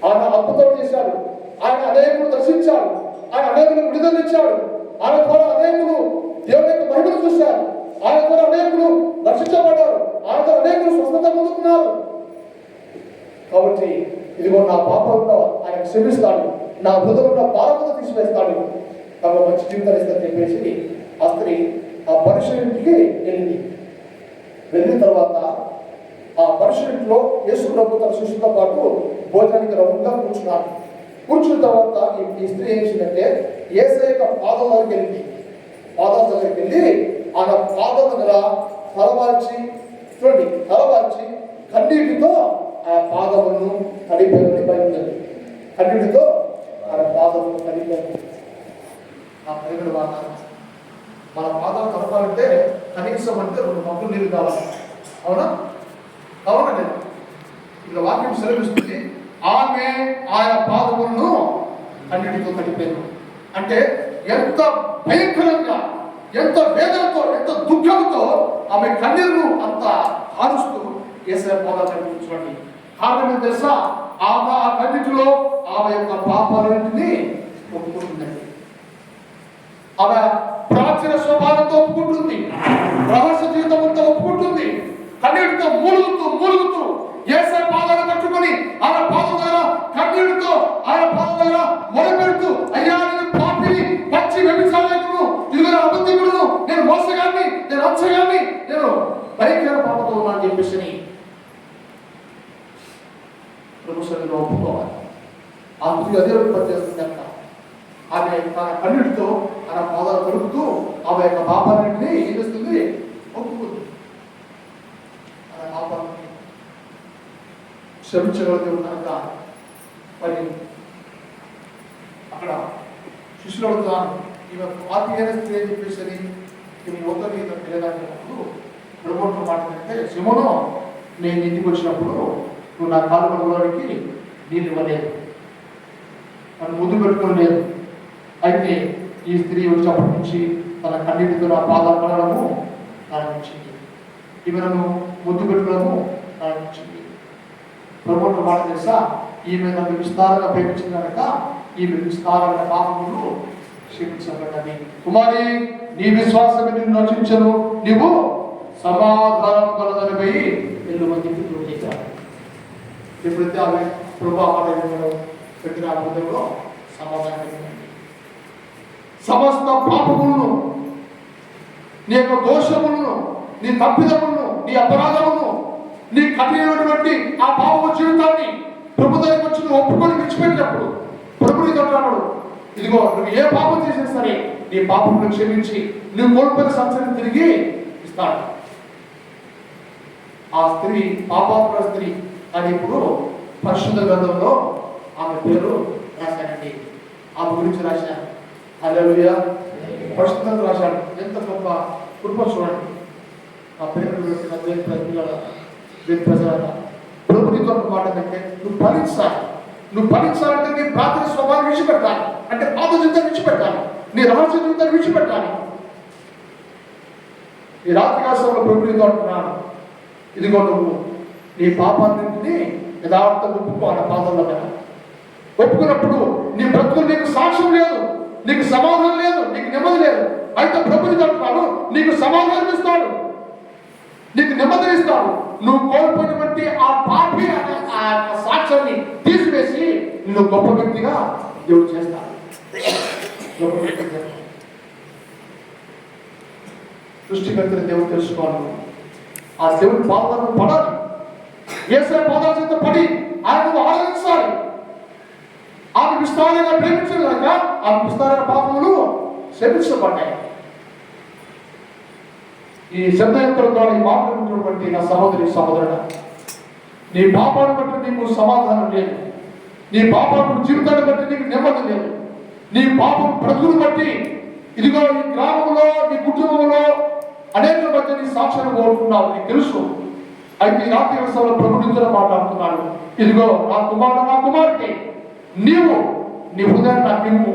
Speaker 1: ఆయన అద్భుతం చేశాడు, ఆయన అనేకులు దర్శించాడు, ఆయన అనేకులు విడుదల ఇచ్చాడు, ఆయన ద్వారా అనేకులు దేవుని యొక్క మహిమను చూశారు, ఆయన ద్వారా అనేకులు రక్షించబడ్డారు, ఆయన ద్వారా అనేకులు స్వస్థత పొందుకున్నారు. కాబట్టి ఇదిగో నా పాపంలో ఆయన క్షమిస్తాడు, నా హృదయంలో పాపంతో తీసివేస్తాడు, కాబట్టి మంచి జీవితాన్ని ఇస్తాను చెప్పేసి ఆ స్త్రీ ఆ పరిశుద్ధుడికి వెళ్ళింది. వెళ్ళిన తర్వాత ఆ పరిశుద్ధుడిలో యేసు ప్రభు తన శిష్యులతో పాటు భోజనానికి రౌండ్గా కూర్చున్నాడు. కూర్చున్న తర్వాత ఈ స్త్రీ ఏం చేసిందంటే యేసయ్య యొక్క పాదం దగ్గరికి వెళ్ళింది. పాదం దగ్గరికి వెళ్ళి ఆయన పాదం దగ్గర తలవాల్చి కన్నీటితో ఆ పాదమును కడిపోయింది. బయలుదేరి కన్నీటితో ఆయన పాదమును కడిపోయింది. ఆ ప్రేమడు మన పాదాలు కలపాలంటే కనీసం అంటే 2 మగ్గులు నీళ్ళు కావాలి. అవునా? అవునండి. ఇక్కడ వాక్యం సెలవిస్తుంది, ఆమె ఆయన పాదములను కన్నీటితో కడిపోయింది. అంటే ఎంత భయంకరంగా, ఎంత వేదనతో, ఎంత దుఃఖంతో ఆమె కన్నీరును అంత హారుస్తూ యేసయ్య పాదాలు కనిపించండి. కారణం తెలుసా? ఆమె ఆ కన్నీటిలో ఆమె యొక్క పాపాలన్నింటినీ ఒప్పుకుంటుందండి. ఆమె ప్రాచీన స్వభావంతో ఒప్పుకుంటుంది, రహస్య జీవితం అంతా ఒప్పుకుంటుంది. కన్నీటితో మూలుగుతూ యేసయ్య పాదాలు పట్టుకొని ఆయన పాదం దగ్గర కన్నీటితో ఆయన పాదం దగ్గర మొరపెడుతూ, అయ్యా నేను పాపిని, పచ్చి వ్యభిచారికుడును, ఇదిగో అబద్ధికుడును, నేను మోసగాన్ని, నేను అంశగాన్ని, నేను భయంకర పాపంతో ఉన్నా అని చెప్పేసి ప్రభు సన్నిధిలో ఒప్పుకోవాలి. ఆ స్త్రీ అదే పనిచేస్తుంది అంట. ఆమె తన కన్నీటితో తన పాదాలు కలుపుతూ ఆమె యొక్క పాపాలన్నింటినీ ఏం చేస్తుంది? ఒప్పుకుంది. ఆమె పాపాలని క్షమించగలిగే కనుక మరి అక్కడ శిష్యులు అడుగుతాను, ఈమె ఆత్మీయ స్త్రీ అని చెప్పేసి ఈమె యువత తెలియదానిప్పుడు ప్రభుత్వం మాట్లాడితే, సిమోను నేను ఇంటికి వచ్చినప్పుడు నువ్వు నా కాలు కడుగడానికి నీళ్ళు ఇవ్వలేదు, నన్ను ముద్దు పెట్టుకోలేదు. అయితే ఈ స్త్రీ వచ్చినప్పటి నుంచి తన కన్నీటితో నా పాదాలు కడగడము ప్రారంభించింది, ఈమె నన్ను ముద్దు పెట్టుకోవడము ప్రారంభించింది. ప్రభుత్వం మాట తెలుసా, ఈమె నన్ను విస్తారంగా ప్రేమించింది కనుక ఈమె విస్తారమైన పాపములు క్షమించబడ్డది. కుమారి, నీ విశ్వాసం నిన్ను రక్షించను, నీవు సమాధానం కలదనిపై ఎల్లు మందికి తోచేశారు. ఎప్పుడైతే ఆమె ప్రభావం పెట్టిన హృదయంలో సమాధానం కలిగింది. సమస్త పాపములను, నీ యొక్క దోషములను, నీ తప్పిదములను, నీ అపరాధములను, నీ కఠినమైనటువంటి ఆ పాపము జీవితాన్ని ప్రభు దగ్గరికి వచ్చి నువ్వు ఒప్పుకొని విడిచిపెట్టినప్పుడు ప్రభు నీతో అంటున్నాడు, ఇదిగో నువ్వు ఏ పాపం చేసినా సరే నీ పాపమును క్షమించి నువ్వు కోల్పోయిన సంవత్సరం తిరిగి ఇస్తాడు. ఆ స్త్రీ పాపాత్మ స్త్రీ అని ఇప్పుడు పరిశుద్ధ గ్రంథంలో ఆమె పేరు రాశానండి, ఆమె గురించి రాశాను. హల్లెలూయా. పరిశుద్ధంగా రాశాడు. ఎంత గొప్ప కృప చూడండి. ఆ పేరు పెట్టిన దేని ప్రజల ప్రభుత్వ మాట అంటే నువ్వు ఫలించాలి. నువ్వు ఫలించాలంటే నీ ప్రాథమిక స్వభావం విడిచిపెట్టాలి, అంటే పాత జీవితాన్ని విడిచిపెట్టాలి, నీ రహస్య జీవితాన్ని విడిచిపెట్టాలి. ఈ రాత్రి కాలంలో ప్రభుత్వం అంటున్నాను, ఇదిగో నువ్వు నీ పాపాన్నింటినీ యథార్థంగా ఒప్పుకోవాలి. పాదంలో కదా ఒప్పుకున్నప్పుడు నీ బ్రతుకులు నీకు సాక్ష్యం లేదు, నీకు సమాధానం లేదు, నీకు నెమ్మది లేదు. అయితే ప్రభుత్వం అంటున్నాడు, నీకు సమాధానం ఇస్తాడు, నీకు నెమ్మది ఇస్తాడు. నువ్వు కోల్పోయినటువంటి ఆ పాపి అనే ఆ సాక్ష్యాన్ని తీసివేసి నువ్వు గొప్ప వ్యక్తిగా దేవుడు చేస్తాడు. సృష్టికర్తని దేవుడు తెలుసుకోవాలి. ఆ దేవుడి పాదాలను పడాలి, యేసయ్య పాదాల చేత పడి ఆయనను ఆరాధించాలి. ఆమె విస్తారంగా ప్రేమించదు కనుక ఆమె విస్తారమైన పాపములు క్షమించబడ్డాయి. ఈ శబ్దయంత్రం ద్వారా ఈ మాట్లాడుతున్నటువంటి నా సహోదరి సహోదరుడు, నీ పాపాన్ని బట్టి నీకు సమాధానం లేదు, నీ పాపం జీవితాన్ని బట్టి నీకు నెమ్మది లేదు, నీ పాపం బ్రతుకును బట్టి ఇదిగో ఈ గ్రామంలో నీ కుటుంబంలో అనేక మంది నీ సాక్ష్యాన్ని కోరుకున్నావు, నీకు తెలుసు. అయితే ఈ రాత్రి వ్యవస్థలో ప్రభుత్వంతో మాట్లాడుతున్నాడు, ఇదిగో నా కుమారుడు నా కుమార్తె, నీవు నీ హృదయాన్ని నాకు ఇవ్వు,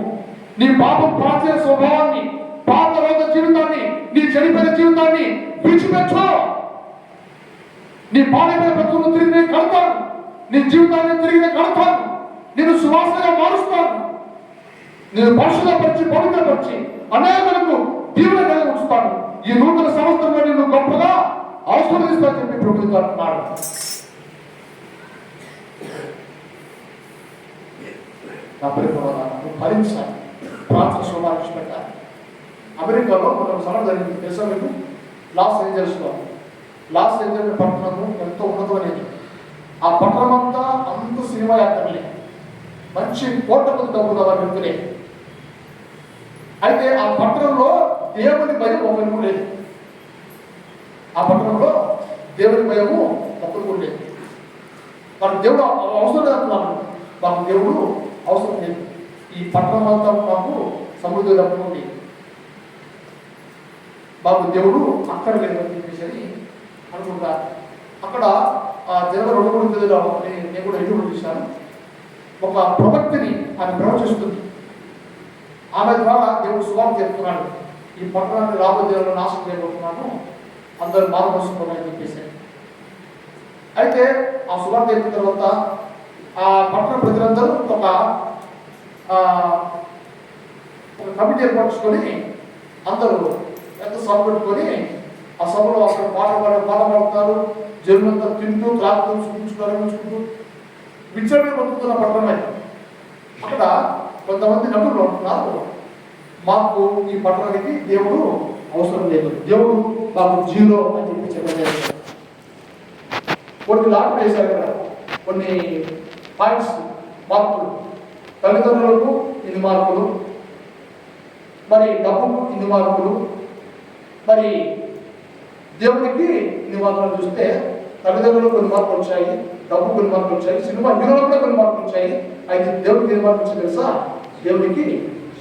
Speaker 1: నీ పాపం ప్రాచీన స్వభావాన్ని, పాత రోగ జీవితాన్ని, నీ చెడిపోయిన జీవితాన్ని విడిచిపెట్టు. నీ పాడైన బ్రతుకును తిరిగి నేను కడతాను, నీ జీవితాన్ని తిరిగి నేను కడతాను, నేను సువాసనగా మారుస్తాను, నేను పరిశుభ్రపరిచి పవిత్రపరిచి అనేకులకు దీవెన కలిగి ఉంచుతాను. ఈ నూతన సంవత్సరంలో నేను గొప్పగా ఆశీర్వదిస్తానని చెప్పి ప్రభుత్వం అంటున్నాడు. నా పరిపాలన భరించాలి, ప్రార్థన సోమాలు పెట్టాలి. అమెరికాలో మనం సభ జరిగింది తెలుసా మీకు? లాస్ ఏంజల్స్లో. లాస్ ఏంజల్స్ పట్టణము ఎంతో ఉన్నతమైనది. ఆ పట్టణం అంతా అంత సినిమా యాక్టర్లే, మంచి కోట్ల మంది డబ్బులు అలా వ్యక్తులే. అయితే ఆ పట్టణంలో దేవుని భయం ఒకరికి లేదు. ఆ పట్టణంలో దేవుని భయము ఒకరికి లేదు. వాళ్ళకి దేవుడు అవసరం లేదంటున్నాను, మాకు దేవుడు అవసరం లేదు. ఈ పట్టణం అంతా మాకు సమృద్ధి ఉంది, మాకు దేవుడు అక్కడ లేదని చెప్పేసి అనుకుంటారు. అక్కడ జనవరి 2 నేను కూడా ఎటువంటి చూశాను. ఒక ప్రవక్తని ఆమె ప్రవచిస్తుంది, ఆమె ద్వారా దేవుడు సువార్త చెప్తున్నాడు, ఈ పట్టణాన్ని రాబోయే దేవుడు నాశనం చేయబోతున్నాను, అందరూ మారుమోసుకోవాలని చెప్పేసి. అయితే ఆ సువార్త చెప్పిన తర్వాత ఆ పట్టణ ప్రజలందరూ ఒక కమిటీ ఏర్పరచుకొని అందరూ ఎంత సభ పెట్టుకొని ఆ సభలో అక్కడ పాట పాడుతారు, జనులంతా తింటూ త్రాగుతూ చూపించుకుంటూ విచ్చలమే బతుకుతున్న పట్టణమే. అక్కడ కొంతమంది నటులు అంటున్నారు, మాకు ఈ పట్టణానికి దేవుడు అవసరం లేదు, దేవుడు మాకు జీరో అని చెప్పి చెప్పలేదు. కొన్ని లాట్లు వేశారు కదా, కొన్ని పాయింట్స్ మార్కులు, తల్లిదండ్రులకు 8 మార్కులు, మరి డబ్బుకు 8 మార్కులు, మరి దేవుడికి 8 మార్కులు. చూస్తే తల్లిదండ్రులకు కొన్ని మార్కులు వచ్చాయి, డబ్బు కొన్ని మార్కులు వచ్చాయి, సినిమా హీరోలకు కూడా కొన్ని మార్కులు వచ్చాయి. అయితే దేవుడికి 8 మార్కులు వచ్చాయి తెలుసా? దేవునికి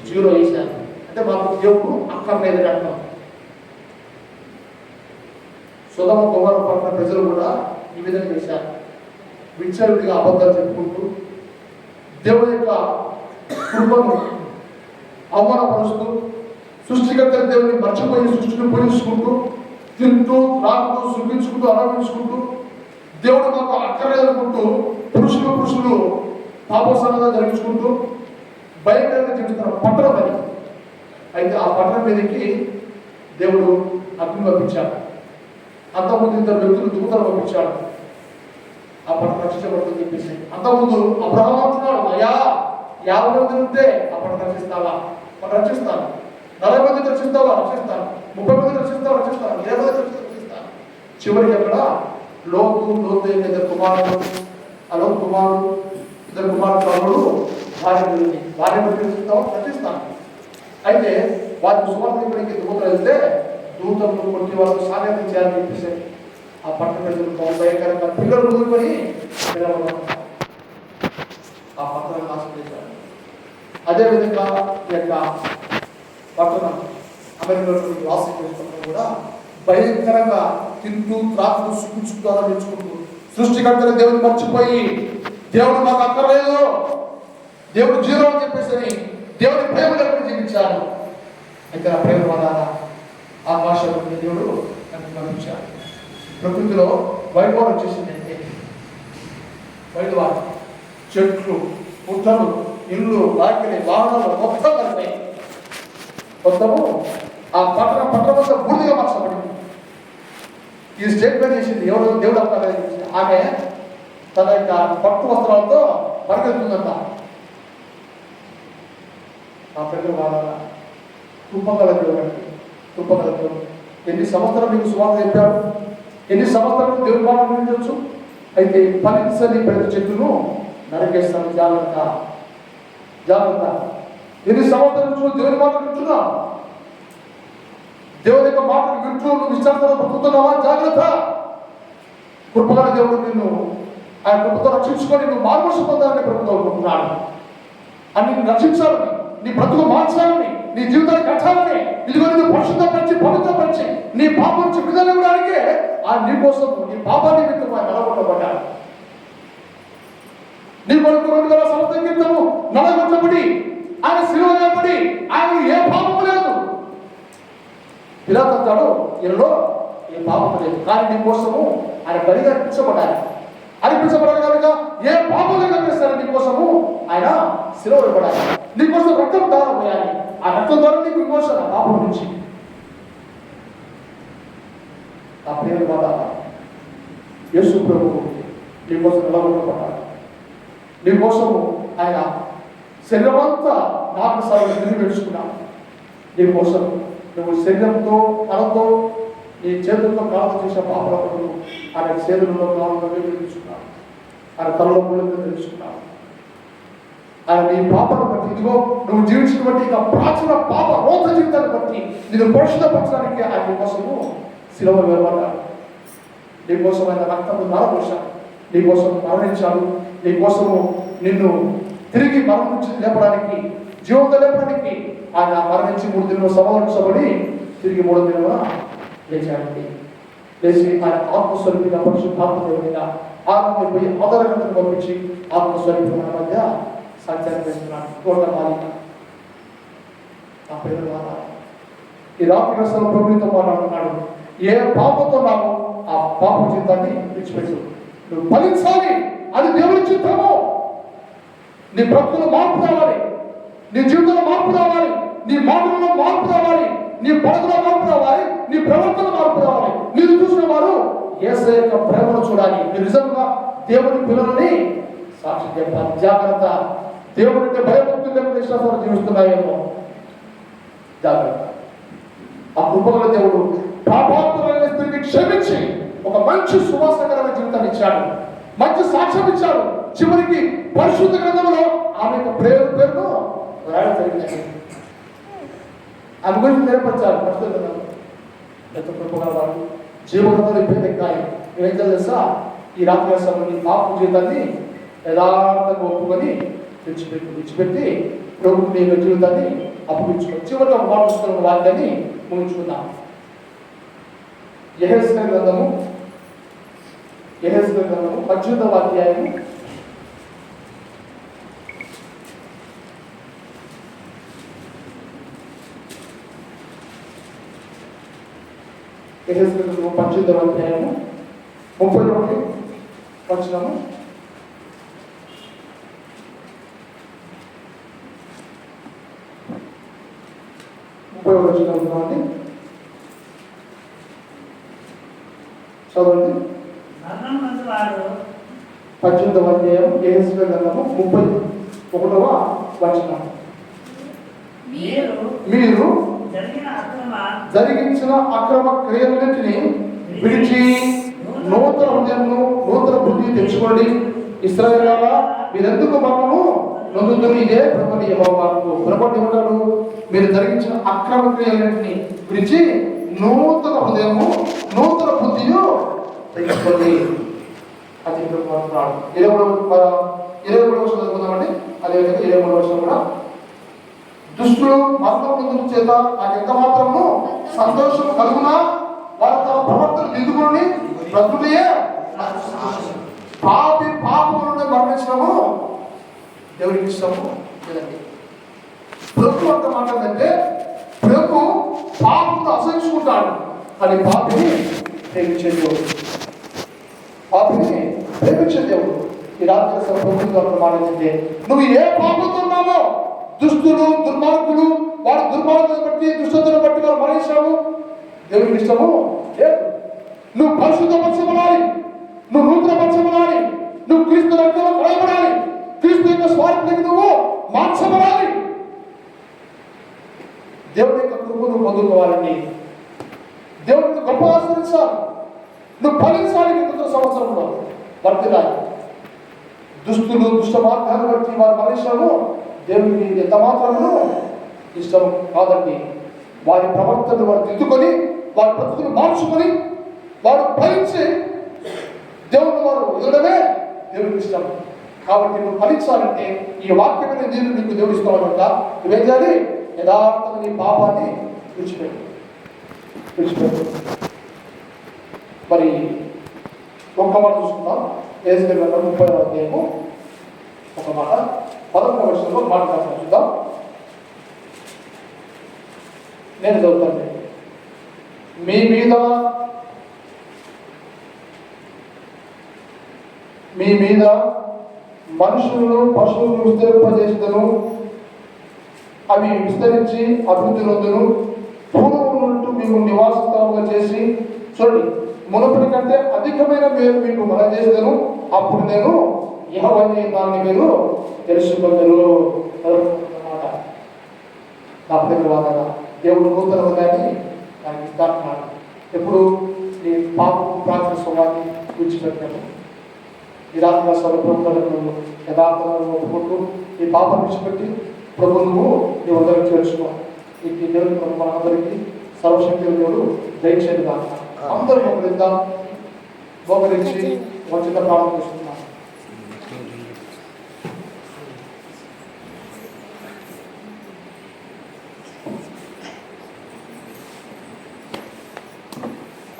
Speaker 1: 0 వేశారు. అంటే మాకు దేవుడు అక్కర్లేదని అర్థం. సొదొమ గొమొర్రా పట్టణ ప్రజలు కూడా ఈ విధంగా చేశారు. విచ్చలవిడిగా అబద్ధాలు చెప్పుకుంటూ దేవుని యొక్క కృపను అవమానపరుస్తూ సృష్టికర్త దేవుని మర్చిపోయి సృష్టిని పూజించుకుంటూ తింటూ త్రాగుతూ సుఖించుకుంటూ ఆరాధించుకుంటూ దేవుడు మాకు అక్కర్లేదనుకుంటూ పురుషులు పాపోసంగా జరిగించుకుంటూ భయంకరంగా జీవిస్తున్న పట్టణం అది. అయితే ఆ పట్టణం మీదకి దేవుడు అగ్ని పంపించాడు. అంతకుముందు 2 వ్యక్తులు దూతలు పంపించాడు. ఆ పట్టణం రక్షించబడుతుంది చెప్పేసి. అంతకుముందు అబ్రహాము అంటున్నాడు, అయ్యా 50 మంది ఉంటే ఆ పట్టణం రక్షిస్తావా? రక్షిస్తాను. 40 మంది రక్షిస్తావా? రక్షిస్తాను. 30 మంది రక్షిస్తావా? రక్షిస్తాను. 20 మంది రక్షిస్తాను. చివరికి అక్కడ లోతు ఇద్దరు కుమారుడు, ఆ లోతు కుమారుడు, ఇద్దరు కుమారుడు తమ్ముడు భార్య రక్షిస్తాను. అయితే వారికి సువార్త ఇప్పటికి దూతలు వెళ్తే దూతలు కొట్టి వాళ్ళకు సాధ్యం చేయాలని చెప్పేసి ఆ పట్టణ ప్రజలు భయంకరంగా పిల్లలు వదులుకొని ఆ పట్టణం నాశనం చేశారు. అదేవిధంగా ఈ యొక్క పట్టణం అమెరికాలో వాసించడం కూడా భయంకరంగా తింటూ త్రాగుతూ సుఖించుకుంటూ ఆరంభించుకుంటూ సృష్టికర్తలు దేవుని మర్చిపోయి దేవుడు మాకు అక్కర్లేదు, దేవుడు 0 అని చెప్పేసి దేవుని ప్రేమ లేకుండా జీవించారు. అయితే ఆ ప్రేమ వల్ల ఆకాశంలో దేవుడు పంపించాడు. ప్రకృతిలో వైభవం వచ్చేసిందంటే వైభవం చెట్లు పుట్టలు ఇల్లు వాకిలి వాహనాలు మొత్తం కలిపాయి. మొత్తము ఆ పట్టణం అంతా బూడిదగా మార్చబడింది. ఈ స్టేట్మెంట్ చేసింది ఎవరు? దేవుడు అక్కర్లేదు. ఆమె తన యొక్క పట్టు వస్త్రాలతో పరిగెత్తుందంట. ఆ ప్రజలు వాళ్ళ కృపగల దేవుడు ఎన్ని సంవత్సరాలు మీకు సువార్త చెప్పాడు, ఎన్ని సంవత్సరాలు దేవుని మాట వినిపించవచ్చు. అయితే ఫలించని ప్రతి చెట్టును నరికేస్తాను, జాగ్రత్త. ఎన్ని సంవత్సరాల నుంచి దేవుని మాట వింటున్నా, దేవుని యొక్క మాటలు వింటూ నువ్వు ఇష్టాంతరం బ్రతుకుతున్నావా? జాగ్రత్త. కృపగల దేవుడు నిన్ను ఆయన కృపతో రక్షించుకొని నువ్వు మార్మోష పొందాలని ప్రభుత్వం అని రక్షించాలని, నీ బ్రతుకు మార్చాలని, నీ జీవితాన్ని కట్టాలని, ఇదిగో నిన్ను పవిత్రపరిచి నీ పాపం నుంచి విడుదల ఇవ్వడానికే ఆయన నీ కోసం నీ పాపాన్ని నిమిత్తం ఆయన నలగొట్టబడ్డాడు. నీ కొరకు 2000 సంవత్సరాల క్రితము నలగొట్టబడి ఆయన శిలువ వేయబడి ఆయన ఏ పాపము లేదు. పిలాతు అంటాడు, ఈయనలో ఏ పాపము లేదు, కానీ నీ కోసము ఆయన బలిగా అర్పించబడాలి కనుక ఏ పాపం లేకపోతే నీ కోసము ఆయన శిలువ వేయబడాలి, నీ కోసం రక్తం దారం పోయాలి. ఆ రక్తం ద్వారా నీకు విమోచన పాపం నుంచి. ఆ ప్రేమ వల్ల యేసు ప్రభువు నీ కోసం నిలబడబడ్డాడు. నీ కోసము ఆయన శరీరమంతా 4 సార్లు తిరిగి పెట్టుకున్నాడు. నీ కోసం నువ్వు శరీరంతో కళతో నీ చేతులతో కాలతో చేసే పాపల పనులు ఆయన చేతులలో కాలంలో తెలుసుకున్నాడు. ఆయన తలలో మూలంగా తెలుసుకున్నాడు. ఆయన నీ పాపను బట్టి ఇదిగో నువ్వు జీవించినటువంటి ఇక ప్రాచీన పాప రోత జీవితాన్ని బట్టి నేను పరిశుద్ధపరచడానికి ఆయన కోసము శిలువ వేయబడ్డాడు. నీ కోసం ఆయన రక్తము నరపోశాడు, నీ కోసం మరణించాడు, నీ కోసము నిన్ను తిరిగి మరణం నుంచి లేపడానికి, జీవంతో లేపడానికి ఆయన మరణించి 3 దినాలు సమావేశపడి తిరిగి 3వ దినమున లేచాడండి. లేచి ఆయన ఆత్మస్వరూపిగా పరిశుద్ధాత్మగా ఆనందపోయి ఆధారకతను పంపించి ఆత్మస్వరూపమైన మధ్య సంచారం చేస్తున్నాడు. తోటమాలిక ఆ పేరు ద్వారా ఈ రాత్రి రసంలో ప్రభుత్వం మాట్లాడుతున్నాడు. ఏ పాపంతో నామో ఆ పాప జీవితాన్ని విడిచిపెట్టు. నువ్వు ఫలించాలి, అది దేవుని చిత్తము. నీ బ్రతుకులో మార్పు రావాలి, నీ జీవితంలో మార్పు రావాలి, నీ మాటలలో మార్పు రావాలి, నీ పడకలో మార్పు రావాలి, నీ ప్రవర్తన మార్పు రావాలి. మీరు చూసిన వారు యేసయ్య యొక్క ప్రేమను చూడాలి. మీరు నిజంగా దేవుని పిల్లలని సాక్షి చెప్పాలి. జాగ్రత్త. దేవుడి అంటే భయభక్తులు లేకుండా విశ్వాసాలు జీవిస్తున్నాయేమో, జాగ్రత్త. ఆ కృపగల దేవుడు పాపాత్ములైన స్త్రీని క్షమించి ఒక మంచి సువాసనకరమైన జీవితాన్ని ఇచ్చాడు, మంచి సాక్ష్యం ఇచ్చాడు. చివరికి పరిశుద్ధ గ్రంథంలో ఆమె యొక్క పేరును రాయడం జరిగింది. ఆమె గురించి నేర్పించాలి. పరిశుద్ధ గ్రంథంలో ఎంత కృపగలవాడు, జీవనంలో పేదెక్కాయి. ఏం తెలుసా? ఈ రాత్రి నీ పాప జీవితాన్ని యథార్థంగా ఒప్పుకొని విడిచిపెట్టి ప్రభు నీ యొక్క జీవితాన్ని అప్పగించుకో. చివరిగా ఒక మాట పుస్తకం వాక్యాన్ని ముగించుకుందాం. యెహెజ్కేలు గ్రంథము 18వ అధ్యాయము 18వ అధ్యాయము 31 వచనము. చదవండి. 18వ అధ్యాయం యెహెజ్కేలు గ్రంథము 31వ వచనం. మీరు జరిగించిన అక్రమ క్రియలన్నింటినీ విడిచి నూతన హృదయమును నూతన బుద్ధి తెచ్చుకోండి. ఇశ్రాయేలులారా, మీరెందుకు మరణము నొందుతున్నారు? ఇదే ప్రభుని యెహోవా వాక్కు. ప్రభువు ఏమంటాడు? మీరు జరిగించిన అక్రమ క్రియలన్నింటినీ విడిచి నూతన హృదయము నూతన బుద్ధియు తెచ్చుకోండి. అది ప్రభు అంటున్నాడు. 23వ వచనం చదువుకుందామండి. అదేవిధంగా 23వ వచనం కూడా, దుష్టులు మరణం చేత నాకు ఎంత మాత్రము సంతోషం కలుగునా, వారు తమ ప్రవర్తన దిద్దుకొని బ్రతుకులే. పాపం నుండి మరణించడము దేవుడికి ఇష్టము లేదండి. ప్రభు అంత మాట్లాడంటే ప్రభు పాపంతో అసహించుకుంటాడు, అని పాపిని ప్రేమించే దేవుడు. పాపిని ప్రేమించే దేవుడు. ఈ రాత్రి ప్రభుత్వం మాట్లాడితే నువ్వు ఏ పాపంతో ఉన్నావో, దుష్టులు దుర్మార్గులు వాడు దుర్మార్గులను బట్టి దుష్టతను బట్టి వారు మరణించావు, దేవుడికి ఇష్టము లేదు. నువ్వు పరిశుద్ధపరచబడాలి, నువ్వు నూతనపరచబడాలి, నువ్వు క్రీస్తు రక్తంలో కడగబడాలి, క్రీస్తు యొక్క స్వార్థానికి నువ్వు మార్చబడాలి. దేవుడి యొక్క కృపను నువ్వు పొందుకోవాలండి. దేవుడిని గొప్ప ఆశ్రయించాలి. నువ్వు ఫలించాలి. నూతన సంవత్సరంలో వర్తిల్లాలి. దుష్టులు దుష్ట మార్గాన్ని బట్టి వారు మరణించాము, దేవుడికి ఎంత మాత్రము ఇష్టం కాదండి. వారి ప్రవర్తనను వారు దిద్దుకొని వారి బ్రతుకును మార్చుకొని వారు ఫలించి దేవుడు వారు ఎదుడమే దేవుడికి ఇష్టం. కాబట్టి నువ్వు ఫలించాలంటే ఈ వాక్యమైన నీరు నీకు దేవుడు ఇస్తామన్నమాట. నువ్వేం చేయాలి? యథార్థంగా నీ పాపాన్ని విడిచిపెట్టు. మరి ఒక్క మాట చూసుకుందాం. యెహెజ్కేలు గ్రంథం 30వ అధ్యాయము ఒక మాట 11వ వచనంలో మాట్లాడుతున్నాం. చూద్దాం. నేను చదువుతాను. మీ మీద మనుషులను పశువులను విస్తరింపజేసేదను, అవి విస్తరించి అభివృద్ధి నొందును. పూర్వం నుండి మేము నివాస స్థలముగా చేసి చూడండి, మునుపటి కంటే అధికమైన మేలు మీకు మనం చేసేదను. అప్పుడు నేను యెహోవాని దాన్ని మీరు తెలుసుకుందరు. నా ప్రతివాదన దేవుడు నూతన హృదయాన్ని దానికి ఇస్తాడు. ఎప్పుడు నీ పాపం ప్రార్థన స్వభావాన్ని విడిచిపెట్టాను. ఈ రాత్రి ప్రభుత్వాలను యథార్థంగా ఒప్పుకుంటూ ఈ పాపం విడిచిపెట్టి ప్రభు నువ్వు నీ హృదయం చేర్చుకో. ఈ దేవుని మనందరికీ సర్వశక్తి దేవుడు దయచేది కాక. అందరూ మోకరించి వచ్చిన ప్రార్థన చేస్తున్నాం.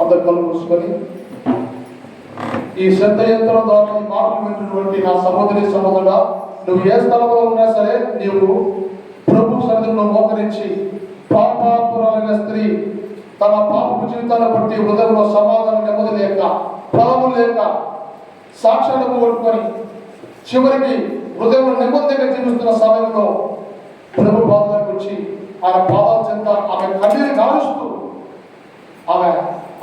Speaker 1: అందరు కళ్ళు మూసుకొని ఈ శ్రద్ధ యంత్రం ద్వారా ఈ మాటలు వింటున్నటువంటి నా సహోదరి సహోదరుడా, నువ్వు ఏ స్థలంలో ఉన్నా సరే నీవు ప్రభు సన్నిధిలో మోకరించి, పాపాపురాలైన స్త్రీ తన పాపపు జీవితాన్ని బట్టి హృదయంలో సమాధానం నెమ్మది లేక ఫలము లేక సాక్ష్యాలను కొట్టుకొని చివరికి హృదయంలో నెమ్మది లేక జీవిస్తున్న సమయంలో ప్రభు పాదాలకు వచ్చి ఆయన పాదాల చెంత ఆమె కన్నీరు గాలుస్తూ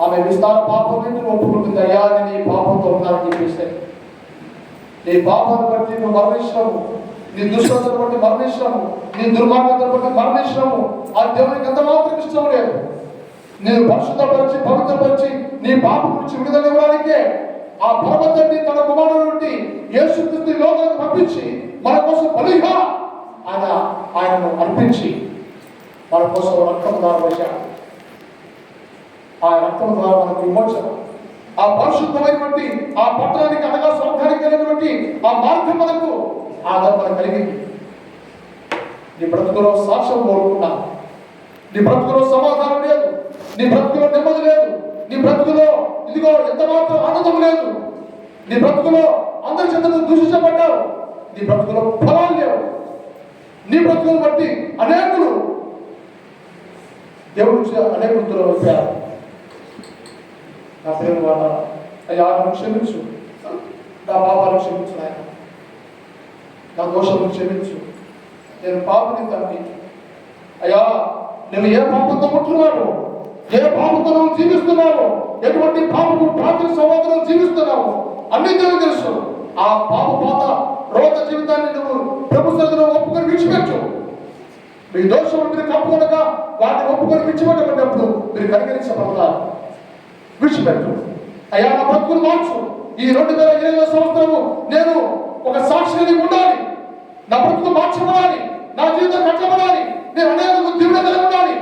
Speaker 1: ఆమె విస్తార పాపం నుండి ఒప్పుకుంటుంది. అయ్యా, నేను ఈ పాపంతో ఉన్నానని చెప్పేస్తే, నీ పాపాన్ని బట్టి నువ్వు మరణించడము, నీ దుష్టతను బట్టి మరణించడము, నీ దుర్మార్గతను బట్టి మరణించడము ఆ దేవునికి ఎంత మాత్రం ఇష్టం లేదు. నేను పరిశుద్ధపరిచి పవిత్రపరిచి నీ పాపం నుంచి విడుదల ఇవ్వడానికే ఆ పరమతండ్రి తన కుమారుడు నుండి యేసుక్రీస్తు లోకానికి పంపించి మన కోసం బలిగా ఆయనను అర్పించి మన కోసం రక్తం దారవేశాడు. ఆ రక్తం ద్వారా మనకు విమోచన, ఆ పరిశుద్ధమైనటువంటి ఆ పట్టణానికి అనగా స్వర్గానికి కలిగినటువంటి ఆ మార్గం మనకు ఆదరణ కలిగింది. నీ బ్రతుకులో సాక్ష్యం కోరుకున్నాను. నీ బ్రతుకులో సమాధానం లేదు, నీ బ్రతుకులో నెమ్మది లేదు, నీ బ్రతుకులో ఇదిగో ఎంత మాత్రం ఆనందం లేదు, నీ బ్రతుకులో అందరి చేత దూషించబడ్డావు, నీ బ్రతుకులో ఫలాలు లేవు. నీ బ్రతుకును బట్టి అనేకులు దేవుడు అనేకులు దూరం అయిపోయారు. నా ప్రేమ వాళ్ళ అయ్యా నన్ను క్షమించు, నా పాపాలను క్షమించు నాయన, నా దోషాలను క్షమించు, నేను పాపని తండ్రి. అయ్యా నువ్వు ఏ పాపంతో పుట్టున్నావు, ఏ పాపంతో నువ్వు జీవిస్తున్నావు, ఎటువంటి పాపము ప్రాచీన సమాధానం జీవిస్తున్నావు అన్ని దేవుడు తెలుసు. ఆ పాప పాత రోత జీవితాన్ని నువ్వు ప్రభు సన్నిధిలో ఒప్పుకొని విడిచిపెట్టు. మీ దోషములు మీరు కప్పుకొనక వాటిని ఒప్పుకొని విడిచిపెట్టబడినప్పుడు మీరు కనికరించబడతారు. విడిచిపెట్టు. అయ్యా నా బ్రతుకులు మార్చు. ఈ 2020 సంవత్సరము నేను ఒక సాక్షిని ఉండాలి, నా బ్రతుకు మార్చబడాలి, నా జీవితం కట్టబడాలి, నేను అనేక దీవెనలు ఉండాలి.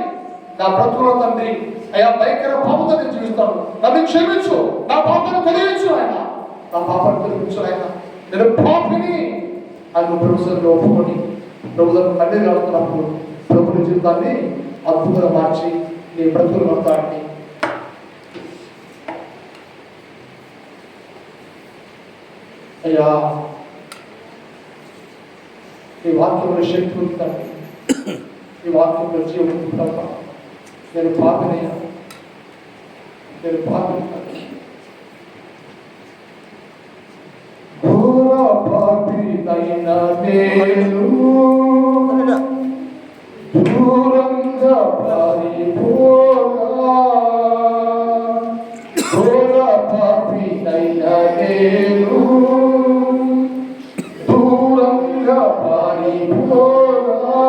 Speaker 1: నా బ్రతుకులో తండ్రి అయ్యా భయంకర పాపంతో నేను జీవిస్తాను, నన్ను క్షమించు, నా పాపాన్ని తొలగించు ఆయన, నా పాపాన్ని తొలగించు ఆయన, నేను పాపిని ఆయన ప్రభుత్వంలో ఒప్పుకొని ప్రభుత్వం కన్నీరు కాడుతున్నప్పుడు ప్రభుత్వ జీవితాన్ని అద్భుతంగా మార్చి నీ బ్రతుకులు మొత్తాన్ని అయ్యా ఈ వాక్యంలో శక్తి ఉందండి, ఈ వాక్యంలో జీవం ఉంది తప్ప నేను పాపినయ్యా, నేను పాపిని పాపినైనా నేను దూరంగా పారిపోగా, ఘోర పాపినైనా నేను దూరంగా పారిపోగా,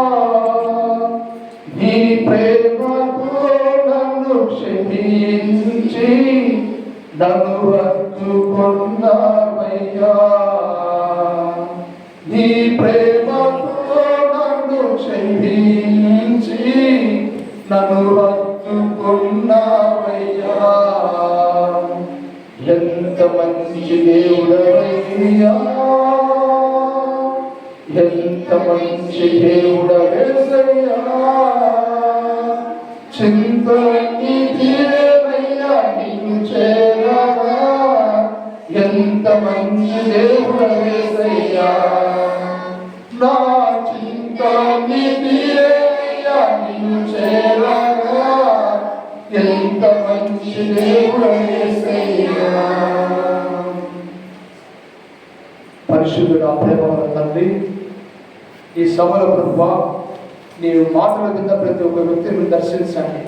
Speaker 1: నీ ప్రేమతో నన్ను క్షమించి నన్ను హత్తుకున్నావయ్యా, నీ ప్రేమతో నన్ను క్షమించి నన్ను హత్తుకున్నావయ్యా, ఎంత మంచి దేవుడవయ్యా, ఎంత మంచి దేవుడవేసయ్యా, చింతలన్నీ తీరేవయ్యా నిన్ను చేరగా, ఎంత మంచి దేవుడవేసయ్యా, నా చింతలన్నీ తీరేవయ్యా నిన్ను చేరగా, ఎంత మంచి దేవుడవేసయ్యా. పరిశుద్ధుడా ప్రేమగల తండ్రి, ఈ సభల ప్రభువా నీవు మాటల కింద ప్రతి ఒక్క వ్యక్తిని దర్శించండి.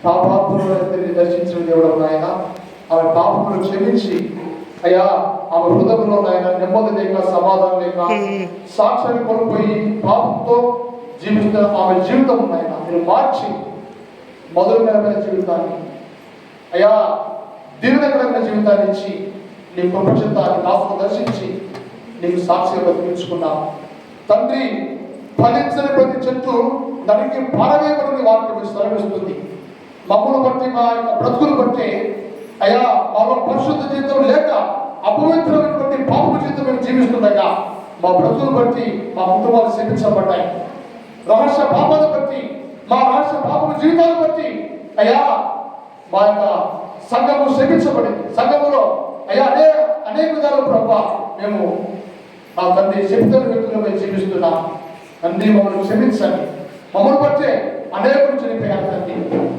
Speaker 1: పాపాత్ములని దర్శించిన దేవుడు నాయన, ఆమె పాపములు క్షమించి అయ్యా ఆమె హృదయంలో నాయన నెమ్మది లేక సమాధానం లేక సాక్ష్యాన్ని కోల్పోయి పాపంతో జీవిస్తున్న ఆమె జీవితం నాయన మీరు మార్చి మొదలుమైన జీవితాన్ని అయ్యా దీవెనకరమైన జీవితాన్ని ఇచ్చి నీ ప్రపంచాన్ని కాపును దర్శించి నీకు సాక్షిగా బతికించుకున్నావు తండ్రి. ఫలించని ప్రతి చెట్టు దానికి పారవేయబడిన వాక్యం శ్రమిస్తుంది. మమ్మల్ని బట్టి మా యొక్క బ్రతుకులు బట్టి అయ్యా మాలో పరిశుద్ధ జీవితం లేక అపవిత్రమైనటువంటి పాపపు జీవితం మేము జీవిస్తుండగా మా బ్రతుకులు బట్టి మా కుటుంబాలు శపించబడ్డాయి. రహస్య పాపాలను బట్టి మా రహస్య పాపపు జీవితాలను బట్టి అయ్యా మా యొక్క సంఘము శపించబడింది. సంఘములో అయ్యా అనేక విధాలు ప్రభావ మేము మా తండ్రి శపితున్న వ్యక్తులు మేము జీవిస్తున్నాం. తండ్రి మమ్మల్ని క్షమించండి. మమ్మల్ని బట్టే అనేకులు చనిపోయారు తండ్రి.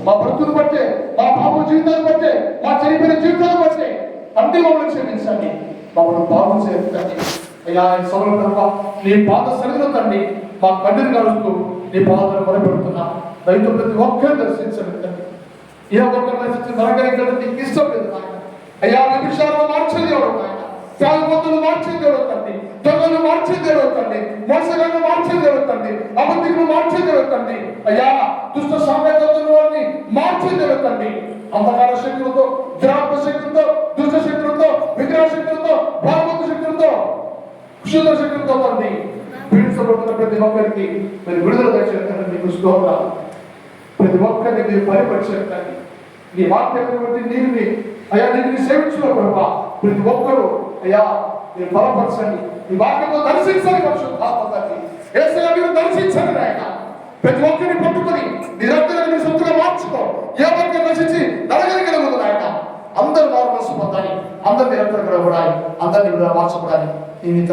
Speaker 1: మా బ్రతుకును బట్టే మా పాప జీవితాన్ని బట్టే మా చనిపోయిన జీవితాన్ని బట్టే తండ్రి మమ్మల్ని క్షమించండి. మమ్మల్ని బాగు చేయండి తండ్రి. అయ్యా ఈ సభల ప్రభావ నీ పాద సన్నిధిలో తండ్రి మా కన్నీరు కలుస్తూ నీ పాదను మొరపెడుతున్నా. రైతు ప్రతి ఒక్కరిని దర్శించండి తండ్రి. ఏ ఒక్కరిని దర్శించి నరకరించడం నీకు ఇష్టం లేదు నాయన. అయ్యా విభిషాలను మార్చేది ఎవరు నాయన, త్యాగబోతులు మార్చేది ఎవరు తండ్రి, దొంగలు మార్చేది ఎవరు తండ్రి, మోసగాళ్ళు మార్చేది ఎవరు తండ్రి, అబద్ధికులు మార్చేది ఎవరు తండ్రి, అయ్యా దుష్ట సామ్రాజ్యాలను వారిని మార్చేది ఎవరు తండ్రి. అంధకార శక్తులతో, దురాత్మ శక్తులతో, దుష్ట శక్తులతో, విగ్రహ శక్తులతో, భాగవత శక్తులతో, క్షుద్ర శక్తులతో తండ్రి పీడించబడుతున్న ప్రతి ఒక్కరికి మీరు విడుదల దయచేయండి. మీకు స్తోత్రాలు. ప్రతి ఒక్కరిని మీరు పరిపరిచేయండి. నీ వాక్యం బట్టి నీరుని అయ్యా నీటిని సేవించిన ప్రభా ప్రతి ఒక్కరూ అయ్యా మీరు బలపరచండి. ఈ వాక్యంతో దర్శించండి పరిశుద్ధాత్మ తండ్రి. యేసయ్య మీరు దర్శించండి నాయన. ప్రతి ఒక్కరిని పట్టుకొని నిరంతరం మీ సొత్తుగా మార్చుకో. ఏ ఒక్కరు నశించి నడగలిగలుగుతుంది నాయన. అందరూ మారు మనసు పొందాలి, అందరు నిరంతరం కూడా అందరినీ కూడా మార్చుకోవడానికి ఈ